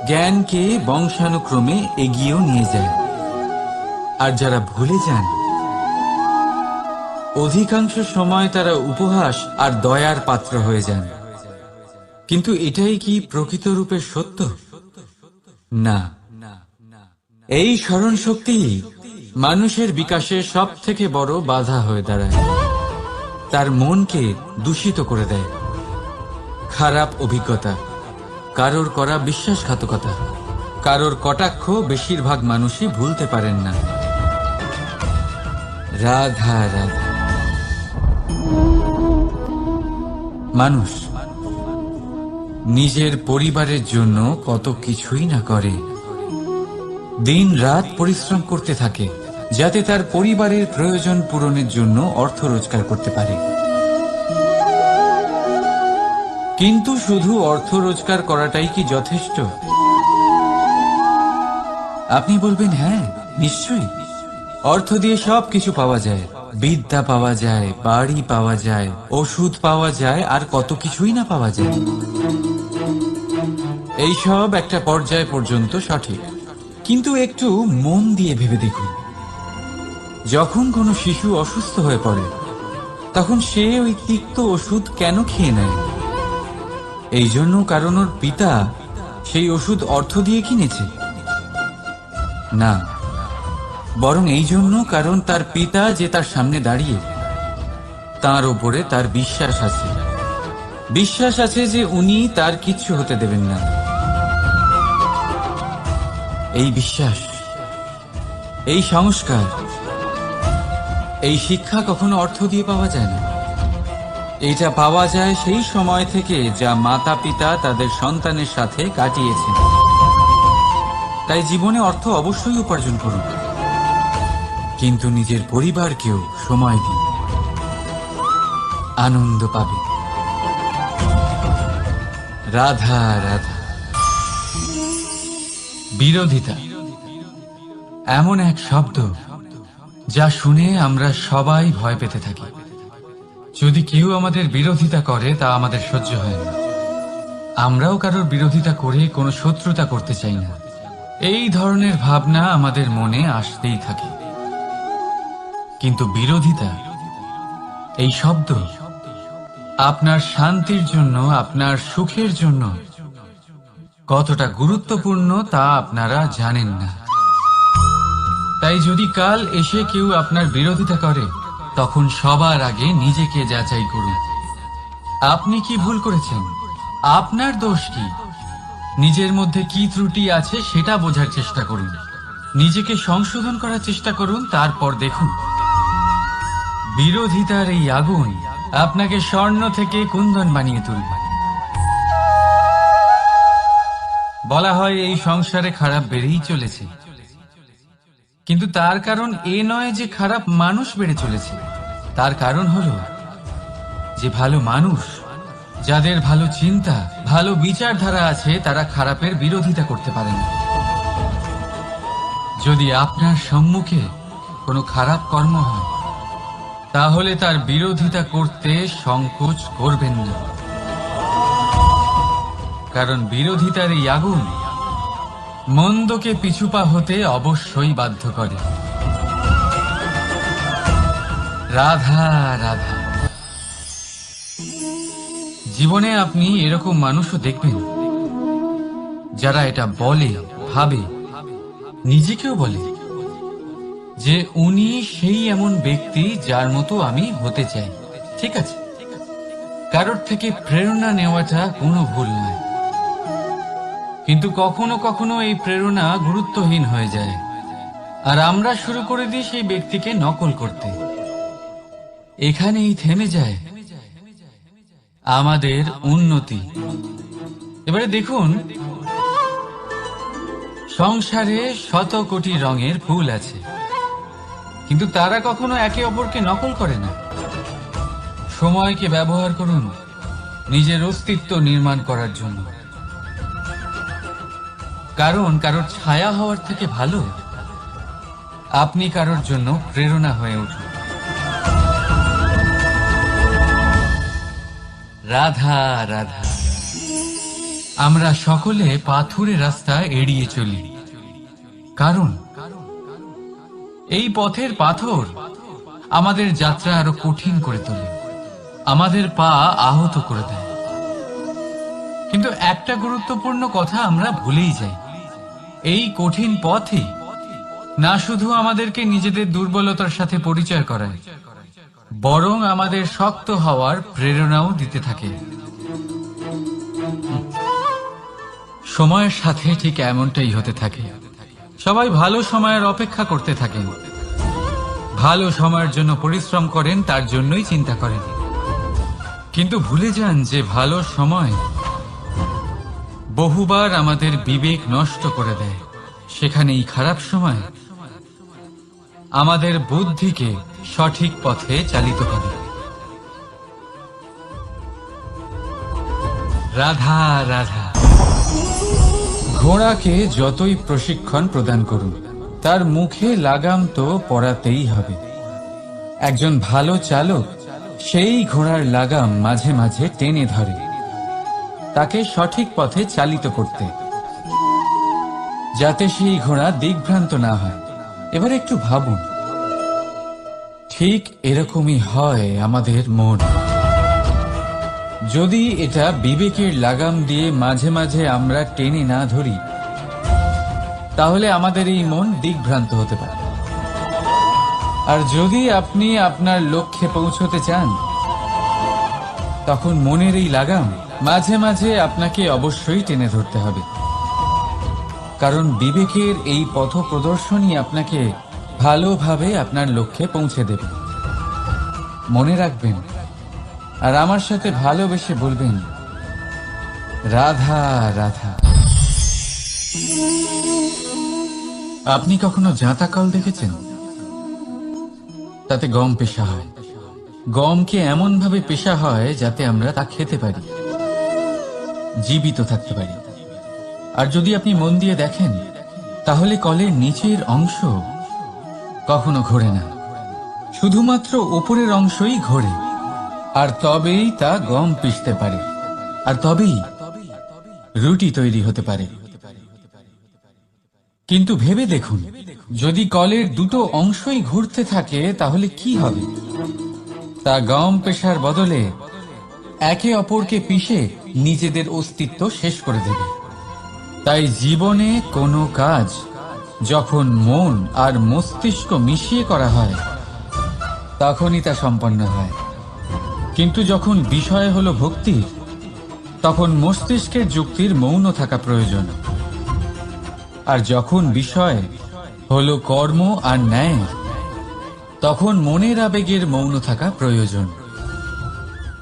জ্ঞানকে বংশানুক্রমে এগিয়েও নিয়ে যায়। আর যারা ভুলে যান, অধিকাংশ সময় তারা উপহাস আর দয়ার পাত্র হয়ে যান। কিন্তু এটাই কি প্রকৃত রূপে সত্য? না। এই স্মরণ শক্তি মানুষের বিকাশে সব থেকে বড় বাধা হয়ে দাঁড়ায়, তার মনকে দূষিত করে দেয়। খারাপ অভিজ্ঞতা, কারোর করা বিশ্বাসঘাতকতা, কারোর কটাক্ষ বেশিরভাগ মানুষই ভুলতে পারেন না। রাধা রাধা। মানুষ নিজের পরিবারের জন্য কত কিছুই না করে, দিন রাত পরিশ্রম করতে থাকে যাতে তার পরিবারের প্রয়োজন পূরণের জন্য অর্থ রোজগার করতে পারে। কিন্তু শুধু অর্থ রোজগার করাটাই কি যথেষ্ট? আপনি বলবেন হ্যাঁ, নিশ্চয়ই। অর্থ দিয়ে সব কিছু পাওয়া যায়, বিদ্যা পাওয়া যায়, বাড়ি পাওয়া যায়, ওষুধ পাওয়া যায়, আর কত কিছুই না পাওয়া যায়। এইসব একটা পর্যায় পর্যন্ত সঠিক, কিন্তু একটু মন দিয়ে ভেবে দেখুন, যখন কোনো শিশু অসুস্থ হয়ে পড়ে তখন সে ওই তিক্ত ওষুধ কেন খেয়ে নেয়? এই জন্য কারণ ওর পিতা সেই ওষুধ অর্থ দিয়ে কিনেছে? না, বরং এই জন্য কারণ তার পিতা যে তার সামনে দাঁড়িয়ে, তার ওপরে তার বিশ্বাস আছে। বিশ্বাস আছে যে উনি তার কিচ্ছু হতে দেবেন না। এই বিশ্বাস, এই সংস্কার, এই শিক্ষা কখনো অর্থ দিয়ে পাওয়া যায় না। এটা পাওয়া যায় সেই সময় থেকে যা মাতা পিতা তাদের সন্তানের সাথে কাটিয়েছেন। তাই জীবনে অর্থ অবশ্যই উপার্জন করুন, কিন্তু নিজের পরিবারকেও সময় দিন, আনন্দ পাবে। রাধা রাধা। বিরোধিতা এমন এক শব্দ যা শুনে আমরা সবাই ভয় পেতে থাকি। যদি কেউ আমাদের বিরোধিতা করে তা আমাদের সহ্য হয় না। আমরাও কারোর বিরোধিতা করে কোনো শত্রুতা করতে চাই না। এই ধরনের ভাবনা আমাদের মনে আসতেই থাকে। কিন্তু বিরোধিতা, এই শব্দ আপনার শান্তির জন্য, আপনার সুখের জন্য কতটা গুরুত্বপূর্ণ তা আপনারা জানেন না। তাই যদি কাল এসে কেউ আপনার বিরোধিতা করে, তখন সবার আগে নিজেকে যাচাই করুন। আপনি কি ভুল করেছেন? আপনার দোষ কি? নিজের মধ্যে কি ত্রুটি আছে সেটা বোঝার চেষ্টা করুন। নিজেকে সংশোধন করার চেষ্টা করুন, তারপর দেখুন বিরোধিতার এই আগুন আপনাকে স্বর্ণ থেকে কুন্দন বানিয়ে তুলবে। বলা হয় এই সংসারে খারাপ বেড়েই চলেছে, কিন্তু তার কারণ এ নয় যে খারাপ মানুষ বেড়ে চলেছে। তার কারণ হলো যে ভালো মানুষ, যাদের ভালো চিন্তা, ভালো বিচারধারা আছে, তারা খারাপের বিরোধিতা করতে পারে না। যদি আপনার সম্মুখে কোনো খারাপ কর্ম হয়, তাহলে তার বিরোধিতা করতে সংকোচ করবেন না, কারণ বিরোধিতার এই আগুন মন্দকে পিছুপা হতে অবশ্যই বাধ্য করে। রাধা রাধা। জীবনে আপনি এরকম মানুষও দেখবেন যারা এটা বলে, ভাবে, নিজেকেও বলে যে উনি সেই এমন ব্যক্তি যার মতো আমি হতে চাই। ঠিক আছে, কারোর থেকে প্রেরণা নেওয়াটা কোনো ভুল নয়, কিন্তু কখনো কখনো এই প্রেরণা গুরুত্বহীন হয়ে যায়, আর আমরা শুরু করে দিই সেই ব্যক্তিকে নকল করতে। এখানেই থেমে যায় আমাদের উন্নতি। এবারে দেখুন, সংসারে শত কোটি রঙের ফুল আছে, কিন্তু তারা কখনো একে অপরকে নকল করে না। সময়কে ব্যবহার করুন নিজের অস্তিত্ব নির্মাণ করার জন্য, কারণ কারোর ছায়া হওয়ার থেকে ভালো আপনি কারোর জন্য প্রেরণা হয়ে উঠুন। রাধা রাধা। আমরা সকলে পাথুরে রাস্তা এড়িয়ে চলি, কারণ এই পথের পাথর আমাদের যাত্রা আরো কঠিন করে তোলে, আমাদের পা আহত করে দেয়। কিন্তু একটা গুরুত্বপূর্ণ কথা আমরা ভুলেই যাই, এই কঠিন পথই না শুধু আমাদেরকে নিজেদের দুর্বলতার সাথে পরিচয় করায়, বরং আমাদের শক্ত হওয়ার প্রেরণাও দিতে থাকে। সময়ের সাথে ঠিক এমনটাই হতে থাকে। সবাই ভালো সময়ের অপেক্ষা করতে থাকেন, ভালো সময়ের জন্য পরিশ্রম করেন, তার জন্যই চিন্তা করেন, কিন্তু ভুলে যান যে ভালো সময় বহুবার আমাদের বিবেক নষ্ট করে দেয়। সেখানেই খারাপ সময় আমাদের বুদ্ধিকে সঠিক পথে চালিত করে। রাধা রাধা। ঘোড়াকে যতই প্রশিক্ষণ প্রদান করুন, তার মুখে লাগাম তো পরাতেই হবে। একজন ভালো চালক সেই ঘোড়ার লাগাম মাঝে মাঝে টেনে ধরে, তাকে সঠিক পথে চালিত করতে, যাতে সেই ঘোড়া দিকভ্রান্ত না হয়। এবার একটু ভাবুন, ঠিক এরকমই হয় আমাদের মন। যদি এটা বিবেকের লাগাম দিয়ে মাঝে মাঝে আমরা টেনে না ধরি, তাহলে আমাদের এই মন দিকভ্রান্ত হতে পারে। আর যদি আপনি আপনার লক্ষ্যে পৌঁছতে চান, তখন মনের এই লাগাম মাঝে মাঝে আপনাকে অবশ্যই টেনে ধরতে হবে, কারণ বিবেকের এই পথ প্রদর্শনই আপনাকে ভালোভাবে আপনার লক্ষ্যে পৌঁছে দেবে। মনে রাখবেন, আর আমার সাথে ভালোবেসে বলবেন, রাধা রাধা। আপনি কখনো জাঁতা কল দেখেছেন? তাতে গম পেশা হয়। গমকে এমন ভাবে পেশা হয় যাতে আমরা তা খেতে পারি, জীবিত থাকতে পারি। আর যদি আপনি মন দিয়ে দেখেন, তাহলে কলের নিচের অংশ কখনো ঘোরে না, শুধুমাত্র উপরের অংশই ঘোরে, আর তবেই তা গম পিষতে পারে, আর তবেই রুটি তৈরি হতে পারে। কিন্তু ভেবে দেখুন, যদি কলের দুটো অংশই ঘুরতে থাকে, তাহলে কি হবে? তা গম পেশার বদলে একে অপরকে পিষে নিজেদের অস্তিত্ব শেষ করে দেবে। তাই জীবনে কোনো কাজ যখন মন আর মস্তিষ্ক মিশিয়ে করা হয় তখনই তা সম্পন্ন হয়। কিন্তু যখন বিষয় হলো ভক্তির, তখন মস্তিষ্কের যুক্তির মৌন থাকা প্রয়োজন। আর যখন বিষয় হলো কর্ম আর ন্যায়, তখন মনের আবেগের মৌন থাকা প্রয়োজন।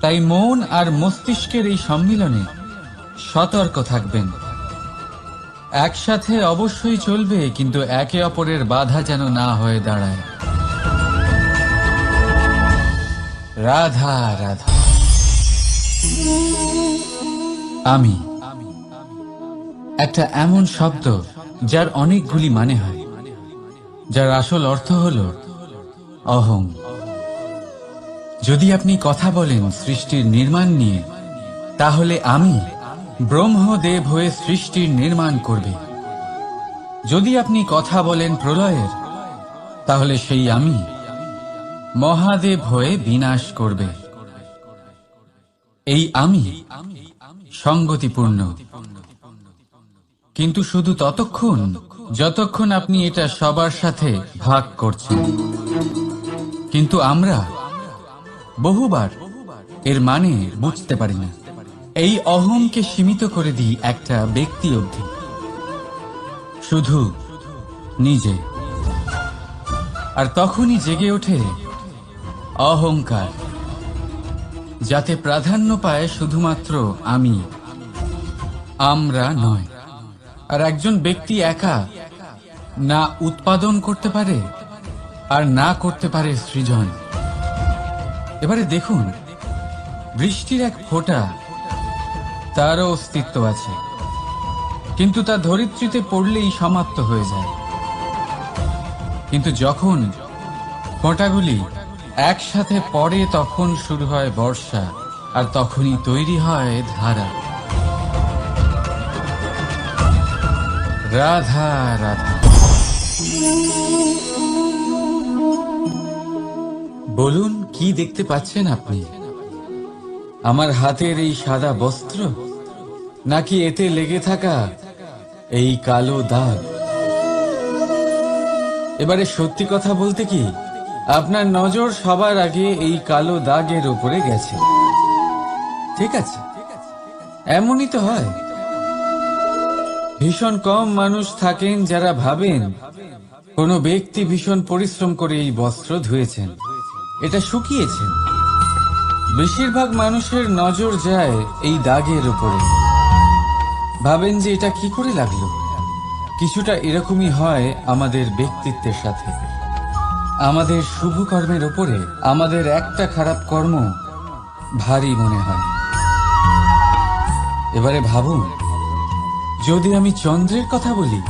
তাই মন আর মস্তিষ্কের এই সম্মিলনে সতর্ক থাকবেন। একসাথে অবশ্যই চলবে, কিন্তু একে অপরের বাধা যেন না হয়ে দাঁড়ায়। রাধা রাধা। আমি একটা এমন শব্দ যার অনেকগুলি মানে হয়, যার আসল অর্থ হল অহং। যদি আপনি কথা বলেন সৃষ্টির নির্মাণ নিয়ে, তাহলে আমি ব্রহ্মদেব হয়ে সৃষ্টির নির্মাণ করবে। যদি আপনি কথা বলেন প্রলয়ের, তাহলে সেই আমি মহাদেব হয়ে বিনাশ করবে। এই আমি সঙ্গতিপূর্ণ, কিন্তু শুধু ততক্ষণ যতক্ষণ আপনি এটা সবার সাথে ভাগ করছেন। কিন্তু আমরা বহুবার এর মানে বুঝতে পারি না। এই অহংকে সীমিত করে দিই একটা ব্যক্তি অবধি, শুধু নিজে। আর তখনই জেগে ওঠে অহংকার, যাতে প্রাধান্য পায় শুধুমাত্র আমি, আমরা নয়। আর একজন ব্যক্তি একা না উৎপাদন করতে পারে আর না করতে পারে সৃজন। এবারে দেখুন, বৃষ্টির এক ফোঁটা, তারও অস্তিত্ব আছে, কিন্তু তা ধরিত্রীতে পড়লেই সমাপ্ত হয়ে যায়। কিন্তু যখন ফোঁটাগুলি একসাথে পড়ে, তখন শুরু হয় বর্ষা, আর তখনই তৈরি হয় ধারা। রাধা রাধা। বলুন, কি দেখতে পাচ্ছেন আপনি? আমার হাতের এই সাদা বস্ত্র, নাকি এতে লেগে থাকা এই কালো দাগ? এবারে সত্যি কথা বলতে কি, আপনার নজর সবার আগে এই কালো দাগের উপরে গেছে। ঠিক আছে, এমনই তো হয়। ভীষণ কম মানুষ থাকেন যারা ভাবেন কোনো ব্যক্তি ভীষণ পরিশ্রম করে এই বস্ত্র ধুয়েছেন, এটা শুকিয়েছেন। বেশিরভাগ মানুষের নজর যায় এই দাগের উপরে, ভাবেন যে এটা কি করে লাগলো। কিছুটা এরকমই হয় আমাদের ব্যক্তিত্বের সাথে। আমাদের শুভ কর্মের ওপরে আমাদের একটা খারাপ কর্ম ভারী মনে হয়। এবারে ভাবুন, যদি আমি চন্দ্রের কথা বলি,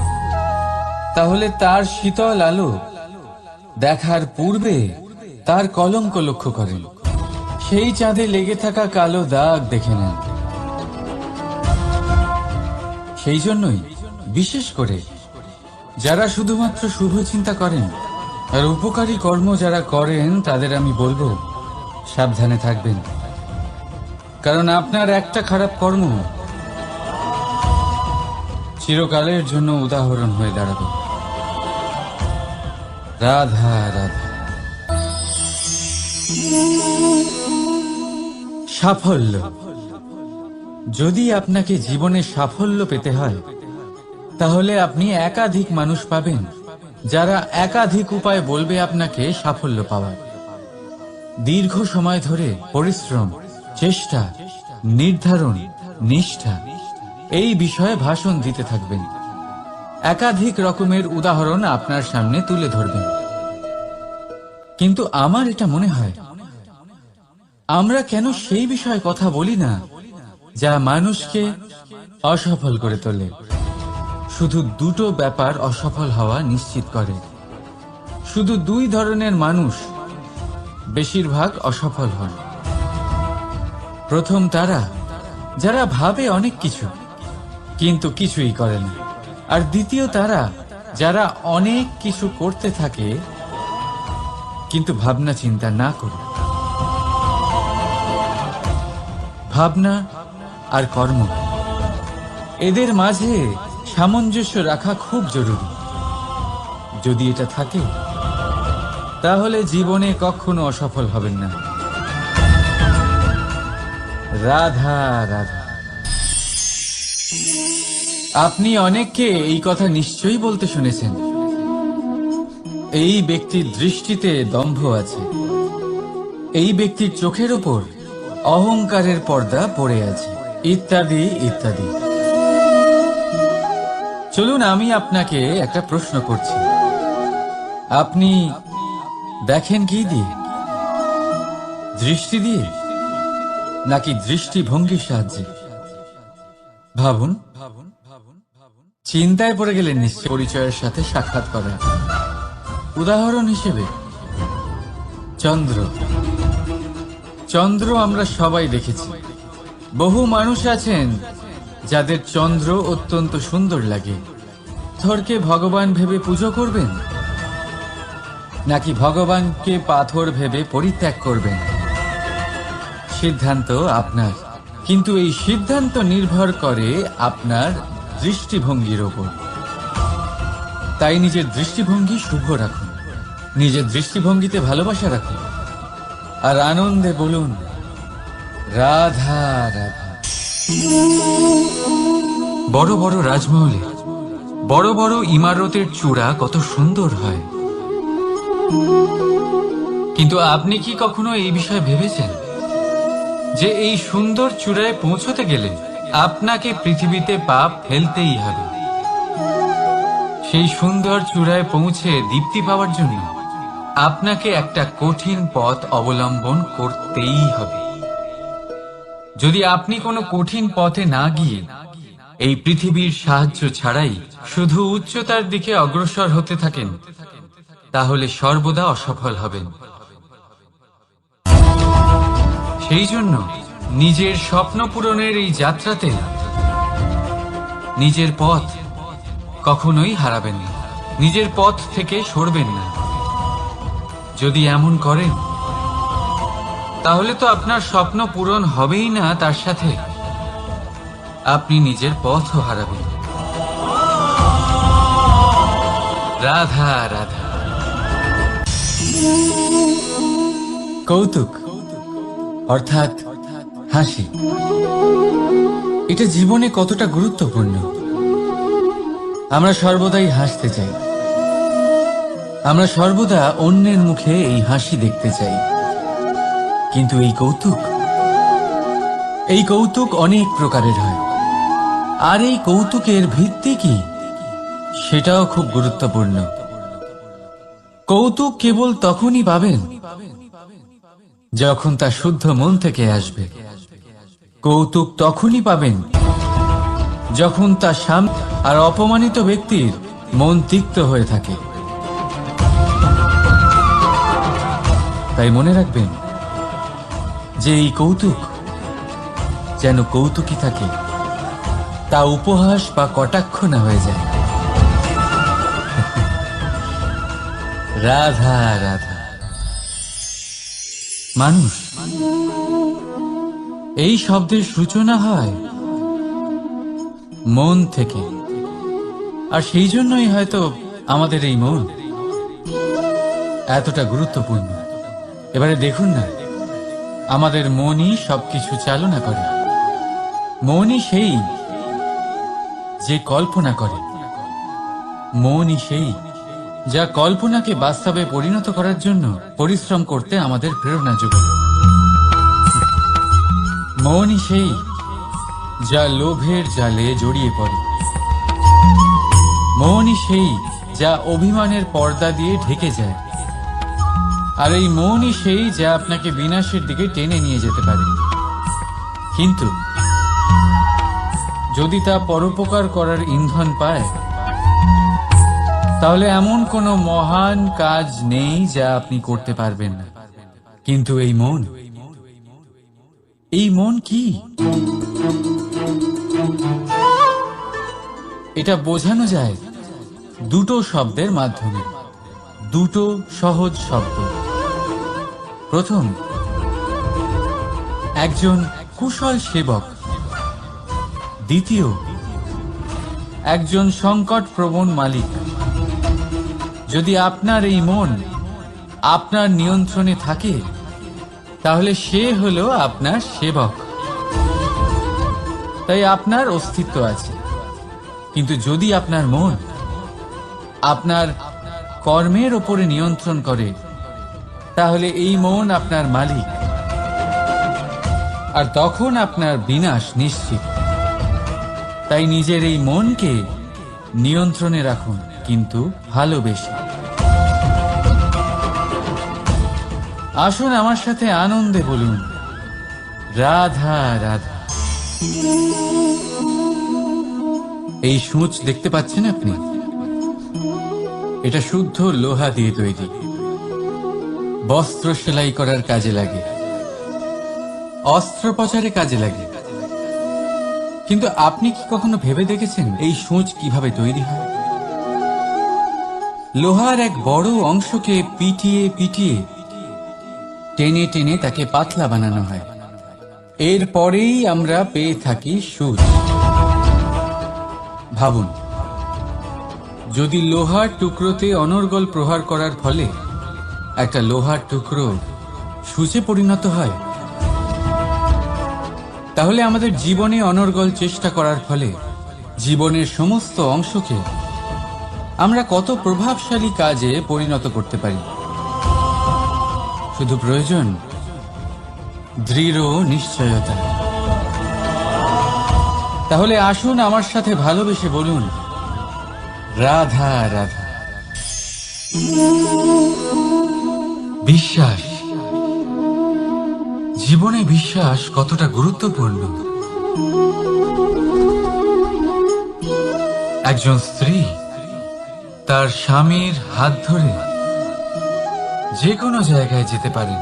তাহলে তার শীতল আলো দেখার পূর্বে তার কলঙ্ক লক্ষ্য করেন, সেই চাঁদে লেগে থাকা কালো দাগ দেখে নেন। সেই জন্যই বিশেষ করে যারা শুধুমাত্র শুভ চিন্তা করেন আর উপকারী কর্ম যারা করেন, তাদের আমি বলবো সাবধানে থাকবেন। কারণ আপনার একটা খারাপ কর্ম চিরকালের জন্য উদাহরণ হয়ে দাঁড়াবে। রাধা রাধা। সাফল্য। যদি আপনাকে জীবনে সাফল্য পেতে হয়, তাহলে আপনি একাধিক মানুষ পাবেন যারা একাধিক উপায় বলবে আপনাকে সাফল্য পাওয়ার। দীর্ঘ সময় ধরে পরিশ্রম, চেষ্টা, নির্ধারণ, নিষ্ঠা, এই বিষয়ে ভাষণ দিতে থাকবেন। একাধিক রকমের উদাহরণ আপনার সামনে তুলে ধরবেন। কিন্তু আমার এটা মনে হয়, আমরা কেন সেই বিষয়ে কথা বলি না যা মানুষকে অসফল করে তোলে? শুধু দুটো ব্যাপার অসফল হওয়া নিশ্চিত করে। শুধু দুই ধরনের মানুষ বেশিরভাগ অসফল হয়। প্রথম তারা যারা ভাবে অনেক কিছু কিন্তু কিছুই করে না। আর দ্বিতীয় তারা যারা অনেক কিছু করতে থাকে কিন্তু ভাবনা চিন্তা না করে। ভাবনা আর কর্ম, এদের মাঝে সামঞ্জস্য রাখা খুব জরুরি। যদি এটা থাকে তাহলে জীবনে কখনো অসফল হবেন না। রাধা রাধা। আপনি অনেককে এই কথা নিশ্চয়ই বলতে শুনেছেন, এই ব্যক্তির দৃষ্টিতে দম্ভ আছে, এই ব্যক্তির চোখের ওপর অহংকারের পর্দা পড়ে আছে, ইত্যাদি ইত্যাদি। চলুন আমি আপনাকে একটা প্রশ্ন করছি, আপনি দেখেন কি দিয়ে? দৃষ্টি দিয়ে নাকি দৃষ্টিভঙ্গির সাহায্যে? ভাবুন। চিন্তায় পড়ে গেলেন নিশ্চয় পরিচয়ের সাথে সাক্ষাৎ করা। উদাহরণ হিসেবে চন্দ্র। চন্দ্র আমরা সবাই দেখেছি। বহু মানুষ আছেন যাদের চন্দ্র অত্যন্ত সুন্দর লাগে। পাথরকে ভগবান ভেবে পুজো করবেন নাকি ভগবানকে পাথর ভেবে পরিত্যাগ করবেন? সিদ্ধান্ত আপনার, কিন্তু এই সিদ্ধান্ত নির্ভর করে আপনার দৃষ্টিভঙ্গির ওপর। তাই নিজের দৃষ্টিভঙ্গি শুভ রাখুন, নিজের দৃষ্টিভঙ্গিতে ভালোবাসা রাখুন, আর আনন্দে বলুন রাধা রাধা। বড় বড় রাজমহলে বড় বড় ইমারতের চূড়া কত সুন্দর হয়, কিন্তু আপনি কি কখনো এই বিষয়ে ভেবেছেন যে এই সুন্দর চূড়ায় পৌঁছতে গেলে আপনাকে পৃথিবীতে পাপ ফেলতেই হবে? সেই সুন্দর চূড়ায় পৌঁছে দীপ্তি পাওয়ার জন্য আপনাকে একটা কঠিন পথ অবলম্বন করতেই হবে। যদি আপনি কোনো কঠিন পথে না গিয়ে এই পৃথিবীর সাহায্য ছাড়াই শুধু উচ্চতার দিকে অগ্রসর হতে থাকেন, তাহলে সর্বদা অসফল হবেন। সেই জন্য নিজের স্বপ্ন পূরণের এই যাত্রাতে নিজের পথ কখনোই হারাবেন না, নিজের পথ থেকে সরবেন না। যদি এমন করেন তাহলে তো আপনার স্বপ্ন পূরণ হবেই না, তার সাথে আপনি নিজের পথও হারাবেন। রাধা রাধা। কৌতুক অর্থাৎ হাসি, এটা জীবনে কতটা গুরুত্বপূর্ণ। আমরা সর্বদাই হাসতে চাই, আমরা সর্বদা অন্যের মুখে এই হাসি দেখতে চাই। কিন্তু এই কৌতুক অনেক প্রকারের হয়, আর এই কৌতুকের ভিত্তি কি সেটাও খুব গুরুত্বপূর্ণ। কৌতুক কেবল তখনই পাবেন যখন তা শুদ্ধ মন থেকে আসবে। কৌতুক তখনই পাবেন যখন তা শান্ত আর অপমানিত ব্যক্তির মন তিক্ত হয়ে থাকে। তাই মনে রাখবেন যে এই কৌতুক যেন কৌতুকই থাকে, তা উপহাস বা কটাক্ষ না হয়ে যায়। রাধা রাধা। মানুষ, এই শব্দের সূচনা হয় মন থেকে, আর সেই জন্যই হয়তো আমাদের এই মন এতটা গুরুত্বপূর্ণ। এবারে দেখুন না, আমাদের মনই সবকিছু চালনা করে। মনই সেই যে কল্পনা করে, মনই সেই যা কল্পনাকে বাস্তবে পরিণত করার জন্য পরিশ্রম করতে আমাদের প্রেরণা যোগায়। মনই সেই যা লোভের জালে জড়িয়ে পড়ে। মনই সেই যা অভিমানের পর্দা দিয়ে ঢেকে যায়। আর এই মনই সেই যা আপনাকে বিনাশের দিকে টেনে নিয়ে যেতে পারে। কিন্তু যদি তা পরোপকার করার ইন্ধন পায়, তাহলে এমন কোনো মহান কাজ নেই যা আপনি করতে পারবেন না। কিন্তু এই মন কি? এটা বোঝানো যায় দুটো শব্দের মাধ্যমে, দুটো সহজ শব্দ। প্রথম, একজন কুশল সেবক। দ্বিতীয়, একজন সংকট প্রবণ মালিক। যদি আপনার এই মন আপনার নিয়ন্ত্রণে থাকে, তাহলে সে হলো আপনার সেবক। তাই আপনার অস্তিত্ব আছে। কিন্তু যদি আপনার মন আপনার কর্মের ওপরে নিয়ন্ত্রণ করে, তাহলে এই মন আপনার মালিক, আর তখন আপনার বিনাশ নিশ্চিত। তাই নিজের এই মনকে নিয়ন্ত্রণে রাখুন, কিন্তু ভালোবেসে। আসুন আমার সাথে আনন্দে বলুন, রাধা রাধা। এই সূঁচ দেখতে পাচ্ছেন আপনি? এটা শুদ্ধ লোহা দিয়ে তৈরি। বস্ত্র সেলাই করার কাজে লাগে, অস্ত্রোপচারে কাজে লাগে। কিন্তু আপনি কি কখনো ভেবে দেখেছেন এই সূঁচ কিভাবে তৈরি হয়? লোহার এক বড় অংশকে পিটিয়ে পিটিয়ে টেনে টেনে তাকে পাতলা বানানো হয়। এরপরেই আমরা পেয়ে থাকি সূঁচ। ভাবুন, যদি লোহার টুকরোতে অনর্গল প্রহার করার ফলে একটা লোহার টুকরো সূঁচে পরিণত হয়, তাহলে আমাদের জীবনে অনর্গল চেষ্টা করার ফলে জীবনের সমস্ত অংশকে আমরা কত প্রভাবশালী কাজে পরিণত করতে পারি। শুধু প্রয়োজন দৃঢ় নিশ্চয়তা। তাহলে আসুন আমার সাথে ভালোবেসে বলুন, রাধা রাধা। বিশ্বাস, জীবনে বিশ্বাস কতটা গুরুত্বপূর্ণ। একজন স্ত্রী তার স্বামীর হাত ধরে যে কোনো জায়গায় যেতে পারেন।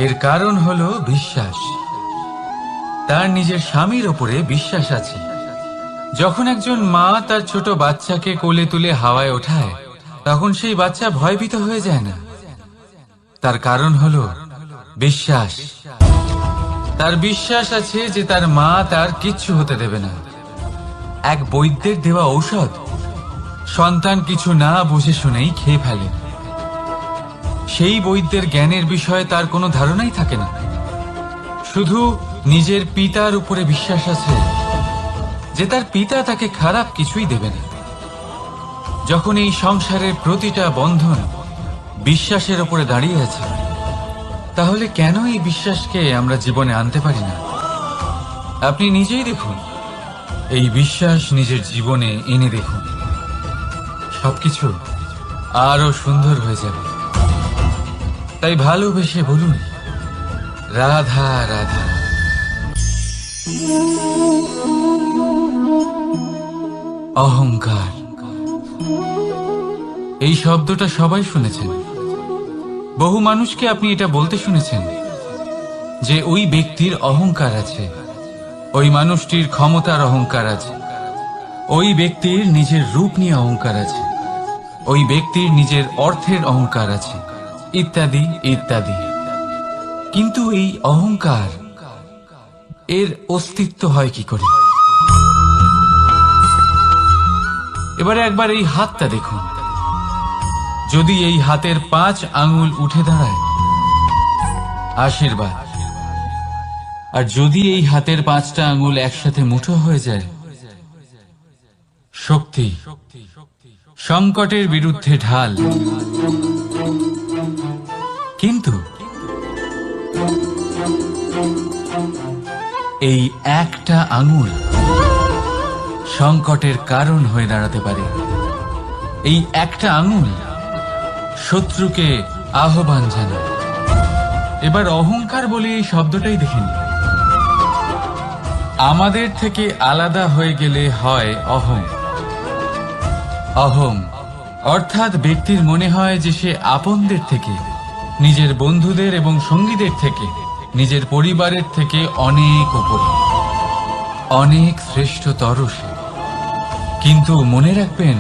এর কারণ হলো বিশ্বাস। তার নিজের স্বামীর ওপরে বিশ্বাস আছে। যখন একজন মা তার ছোট বাচ্চাকে কোলে তুলে হাওয়ায় ওঠায়, তখন সেই বাচ্চা ভয়ভীত হয়ে যায় না। তার কারণ হলো বিশ্বাস। তার বিশ্বাস আছে যে তার মা তার কিচ্ছু হতে দেবে না। এক বৈদ্যের দেওয়া ঔষধ সন্তান কিছু না বুঝে শুনেই খেয়ে ফেলে। সেই বৈদ্যের জ্ঞানের বিষয়ে তার কোনো ধারণাই থাকে না। শুধু নিজের পিতার উপরে বিশ্বাস আছে যে তার পিতা তাকে খারাপ কিছুই দেবে না। যখন এই সংসারের প্রতিটা বন্ধন বিশ্বাসের উপরে দাঁড়িয়ে আছে, তাহলে কেন এই বিশ্বাসকে আমরা জীবনে আনতে পারি না? আপনি নিজেই দেখুন, এই বিশ্বাস নিজের জীবনে এনে দেখুন, সবকিছু আরো সুন্দর হয়ে যাবে। তাই ভালোবেসে বলুন, রাধা রাধা। অহংকার, এই শব্দটা সবাই শুনেছেন। বহু মানুষকে আপনি এটা বলতে শুনেছেন যে ওই ব্যক্তির অহংকার আছে, ওই মানুষটির ক্ষমতার অহংকার আছে, ওই ব্যক্তির নিজের রূপ নিয়ে অহংকার আছে, ওই ব্যক্তির নিজের অর্থের অহংকার আছে, ইত্যাদি ইত্যাদি। কিন্তু এই অহংকার, এর অস্তিত্ব হয় কি করে? এবারে একবার এই হাতটা দেখুন। যদি এই হাতের 5 আঙ্গুল উঠে দাঁড়ায়, আশীর্বাদ। আর যদি এই হাতের 5টা আঙ্গুল একসাথে মুঠো হয়ে যায়, শক্তি। সংকটের বিরুদ্ধে ঢাল। কিন্তু এই একটা আঙ্গুল সংকটের কারণ হয়ে দাঁড়াতে পারে। এই একটা আঙ্গুল শত্রুকে আহ্বান জানায়। এবার অহংকার বলে এই শব্দটাই দেখেন। আমাদের থেকে আলাদা হয়ে গেলে হয় অহং। অহং অর্থাৎ ব্যক্তির মনে হয় যে সে আপনদের থেকে, নিজের বন্ধুদের এবং সঙ্গীদের থেকে, নিজের পরিবারের থেকে অনেক উপরে, অনেক শ্রেষ্ঠতর সে। কিন্তু মনে রাখবেন,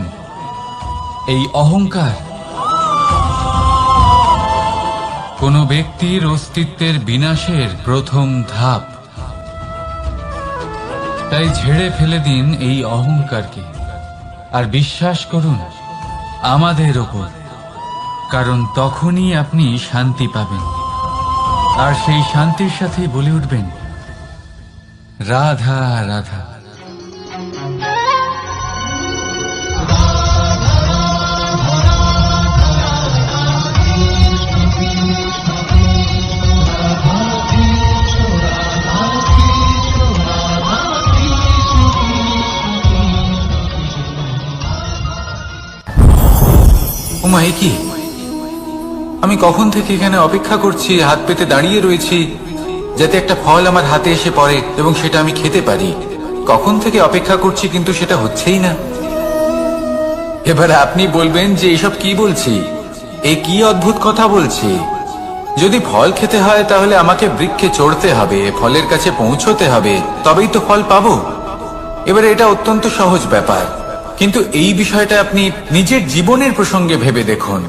এই অহংকার কোনো ব্যক্তির অস্তিত্বের বিনাশের প্রথম ধাপ। তাই ঝেড়ে ফেলে দিন এই অহংকারকে আর বিশ্বাস করুন আমাদের ওপর, কারণ তখনই আপনি শান্তি পাবেন। আর সেই শান্তির সাথেই বলে উঠবেন, রাধা রাধা। ওমা, এ কি? আমি কখন থেকে এখানে অপেক্ষা করছি, হাত পেতে দাঁড়িয়ে রয়েছি যাতে একটা ফল আমার হাতে এসে পড়ে এবং সেটা আমি খেতে পারি। কখন থেকে অপেক্ষা করছি, কিন্তু সেটা হচ্ছেই না। এবার আপনি বলবেন যে এসব কি বলছি, এ কি অদ্ভুত কথা বলছি। যদি ফল খেতে হয় তাহলে আমাকে বৃক্ষে চড়তে হবে, ফলের কাছে পৌঁছতে হবে, তবেই তো ফল পাবো। এবারে এটা অত্যন্ত সহজ ব্যাপার, কিন্তু এই বিষয়টা আপনি নিজের জীবনের প্রসঙ্গে ভেবে দেখুন।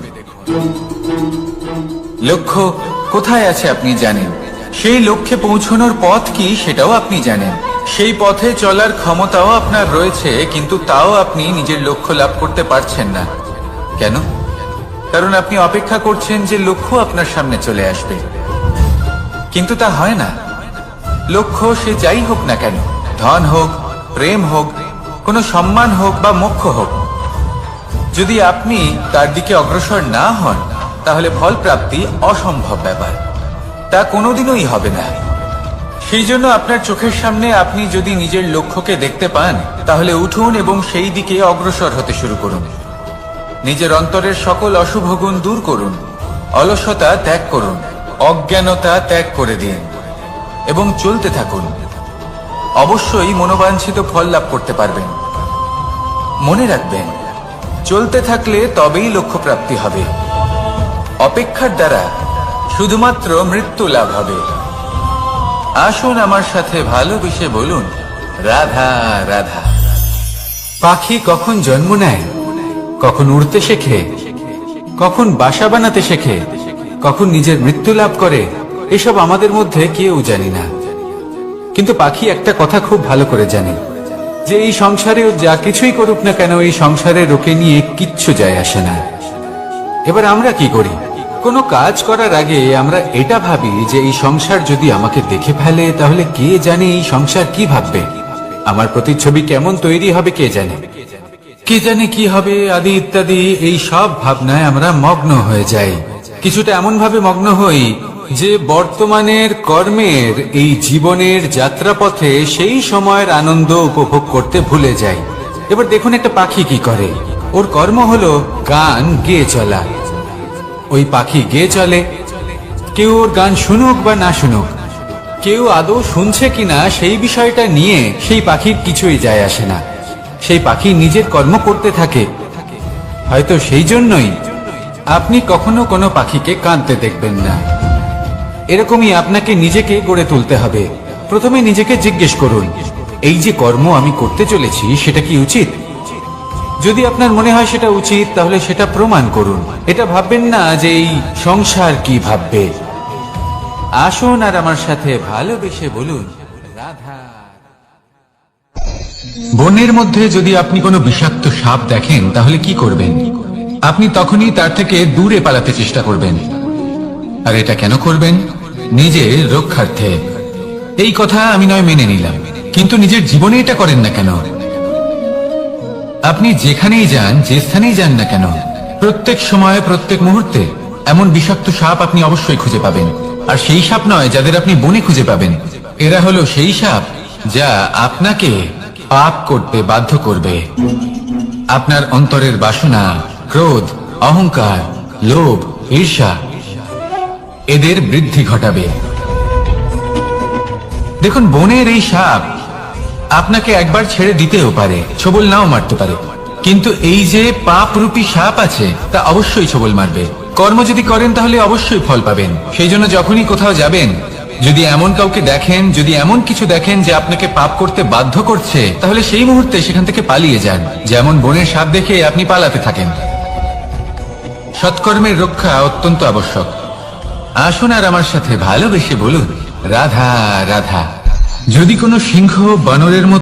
লক্ষ্য কোথায় আছে আপনি জানেন, সেই লক্ষ্যে পৌঁছানোর পথ কি সেটাও আপনি জানেন, সেই পথে চলার ক্ষমতাও আপনার রয়েছে, কিন্তু তাও আপনি নিজের লক্ষ্য লাভ করতে পারছেন না। কেন? কারণ আপনি অপেক্ষা করছেন যে লক্ষ্য আপনার সামনে চলে আসবে, কিন্তু তা হয় না। লক্ষ্য সে যাই হোক না কেন, ধন হোক, প্রেম হোক, কোনো সম্মান হোক বা মোক্ষ হোক, যদি আপনি তার দিকে অগ্রসর না হন তাহলে ফল প্রাপ্তি অসম্ভব ব্যাপার, তা কোনোদিনই হবে না। সেই জন্য আপনার চোখের সামনে আপনি যদি নিজের লক্ষ্যকে দেখতে পান তাহলে উঠুন এবং সেই দিকে অগ্রসর হতে শুরু করুন। নিজের অন্তরের সকল অশুভ গুণ দূর করুন, অলসতা ত্যাগ করুন, অজ্ঞানতা ত্যাগ করে দিন এবং চলতে থাকুন। অবশ্যই মনোবাঞ্ছিত ফল লাভ করতে পারবেন। মনে রাখবেন, চলতে থাকলে তবেই লক্ষ্য প্রাপ্তি হবে। অপেক্ষার দ্বারা শুধুমাত্র মৃত্যু লাভ হবে। আসুন আমার সাথে ভালোবেসে বলুন, রাধা রাধা। পাখি কখন জন্ম নেয়, কখন উড়তে শেখে, কখন বাসা বানাতে শেখে, কখন নিজের মৃত্যু লাভ করে, এসব আমাদের মধ্যে কেউ জানি না। কিন্তু পাখি একটা কথা খুব ভালো করে জানে, যে এই সংসারে ও যা কিছুই করুক না কেন, এই সংসারের ওকে নিয়ে কিচ্ছু যায় আসে না। এবার আমরা কি করি? কোনো কাজ করার আগে আমরা এটা ভাবি যে এই সংসার যদি আমাকে দেখে ফেলে তাহলে কে জানে এই সংসার কি ভাববে, আমার প্রতিচ্ছবি কেমন তৈরি হবে কে জানে, কে জানে কি হবে আদি ইত্যাদি। এই সব ভাবনায় আমরা মগ্ন হয়ে যাই। কিছুটা এমন ভাবে মগ্ন হই যে বর্তমানের কর্মের এই জীবনের যাত্রাপথে সেই সময়ের আনন্দ উপভোগ করতে ভুলে যাই। এবার দেখুন একটা পাখি কি করে, ওর কর্ম হলো গান গেয়ে চলা। ওই পাখি গেয়ে চলে, কেউ ওর গান শুনুক বা না শুনুক, কেউ আদৌ শুনছে কিনা সেই বিষয়টা নিয়ে সেই পাখির কিছুই যায় আসে না। সেই পাখি নিজের কর্ম করতে থাকে। হয়তো সেই জন্যই আপনি কখনো কোনো পাখিকে কাঁদতে দেখবেন না। এরকমই আপনাকে নিজেকে গড়ে তুলতে হবে। প্রথমে নিজেকে জিজ্ঞেস করুন, এই যে কর্ম আমি করতে চলেছি সেটা কি উচিত? যদি আপনার মনে হয় সেটা উচিত তাহলে সেটা প্রমাণ করুন। এটা ভাববেন না যে এই সংসার কি ভাববে। আসুন আর আমার সাথে ভালোবেসে বলুন, রাধা। বনের মধ্যে যদি আপনি কোনো বিষাক্ত সাপ দেখেন তাহলে কি করবেন? আপনি তখনই তার থেকে দূরে পালাতে চেষ্টা করবেন। আর এটা কেন করবেন? নিজের রক্ষার্থে। এই কথা আমি নয় মেনে নিলাম, কিন্তু নিজের জীবনে এটা করেন না কেন? আপনি যেখানেই যান, যে স্থানেই যান না কেন, প্রত্যেক সময়ে প্রত্যেক মুহূর্তে এমন বিষাক্ত সাপ আপনি অবশ্যই খুঁজে পাবেন। আর সেই সাপ নয় যাদের আপনি বনে খুঁজে পাবেন, এরা হলো সেই সাপ যা আপনাকে পাপ করতে বাধ্য করবে। আপনার অন্তরের বাসনা, ক্রোধ, অহংকার, লোভ, ঈর্ষা এদের বৃদ্ধি ঘটাবে। দেখুন, বনের এই সাপ আপনাকে একবার ছেড়ে দিতেও পারে, ছোবল নাও মারতে পারে, কিন্তু এই যে পাপরূপী সাপ আছে তা অবশ্যই ছোবল মারবে। কর্ম যদি করেন তাহলে অবশ্যই ফল পাবেন। সেই জন্য যখনই কোথাও যাবেন, যদি এমন কাউকে দেখেন, যদি এমন কিছু দেখেন যে আপনাকে পাপ করতে বাধ্য করছে, তাহলে সেই মুহূর্তে সেখান থেকে পালিয়ে যান। যেমন বনের সাপ দেখে আপনি পালাতে থাকেন। সৎকর্মের রক্ষা অত্যন্ত আবশ্যক। আসুন আর আমার সাথে ভালোবেসে বলুন, রাধা রাধা। যদি কোনো সিংহ বানরের মতো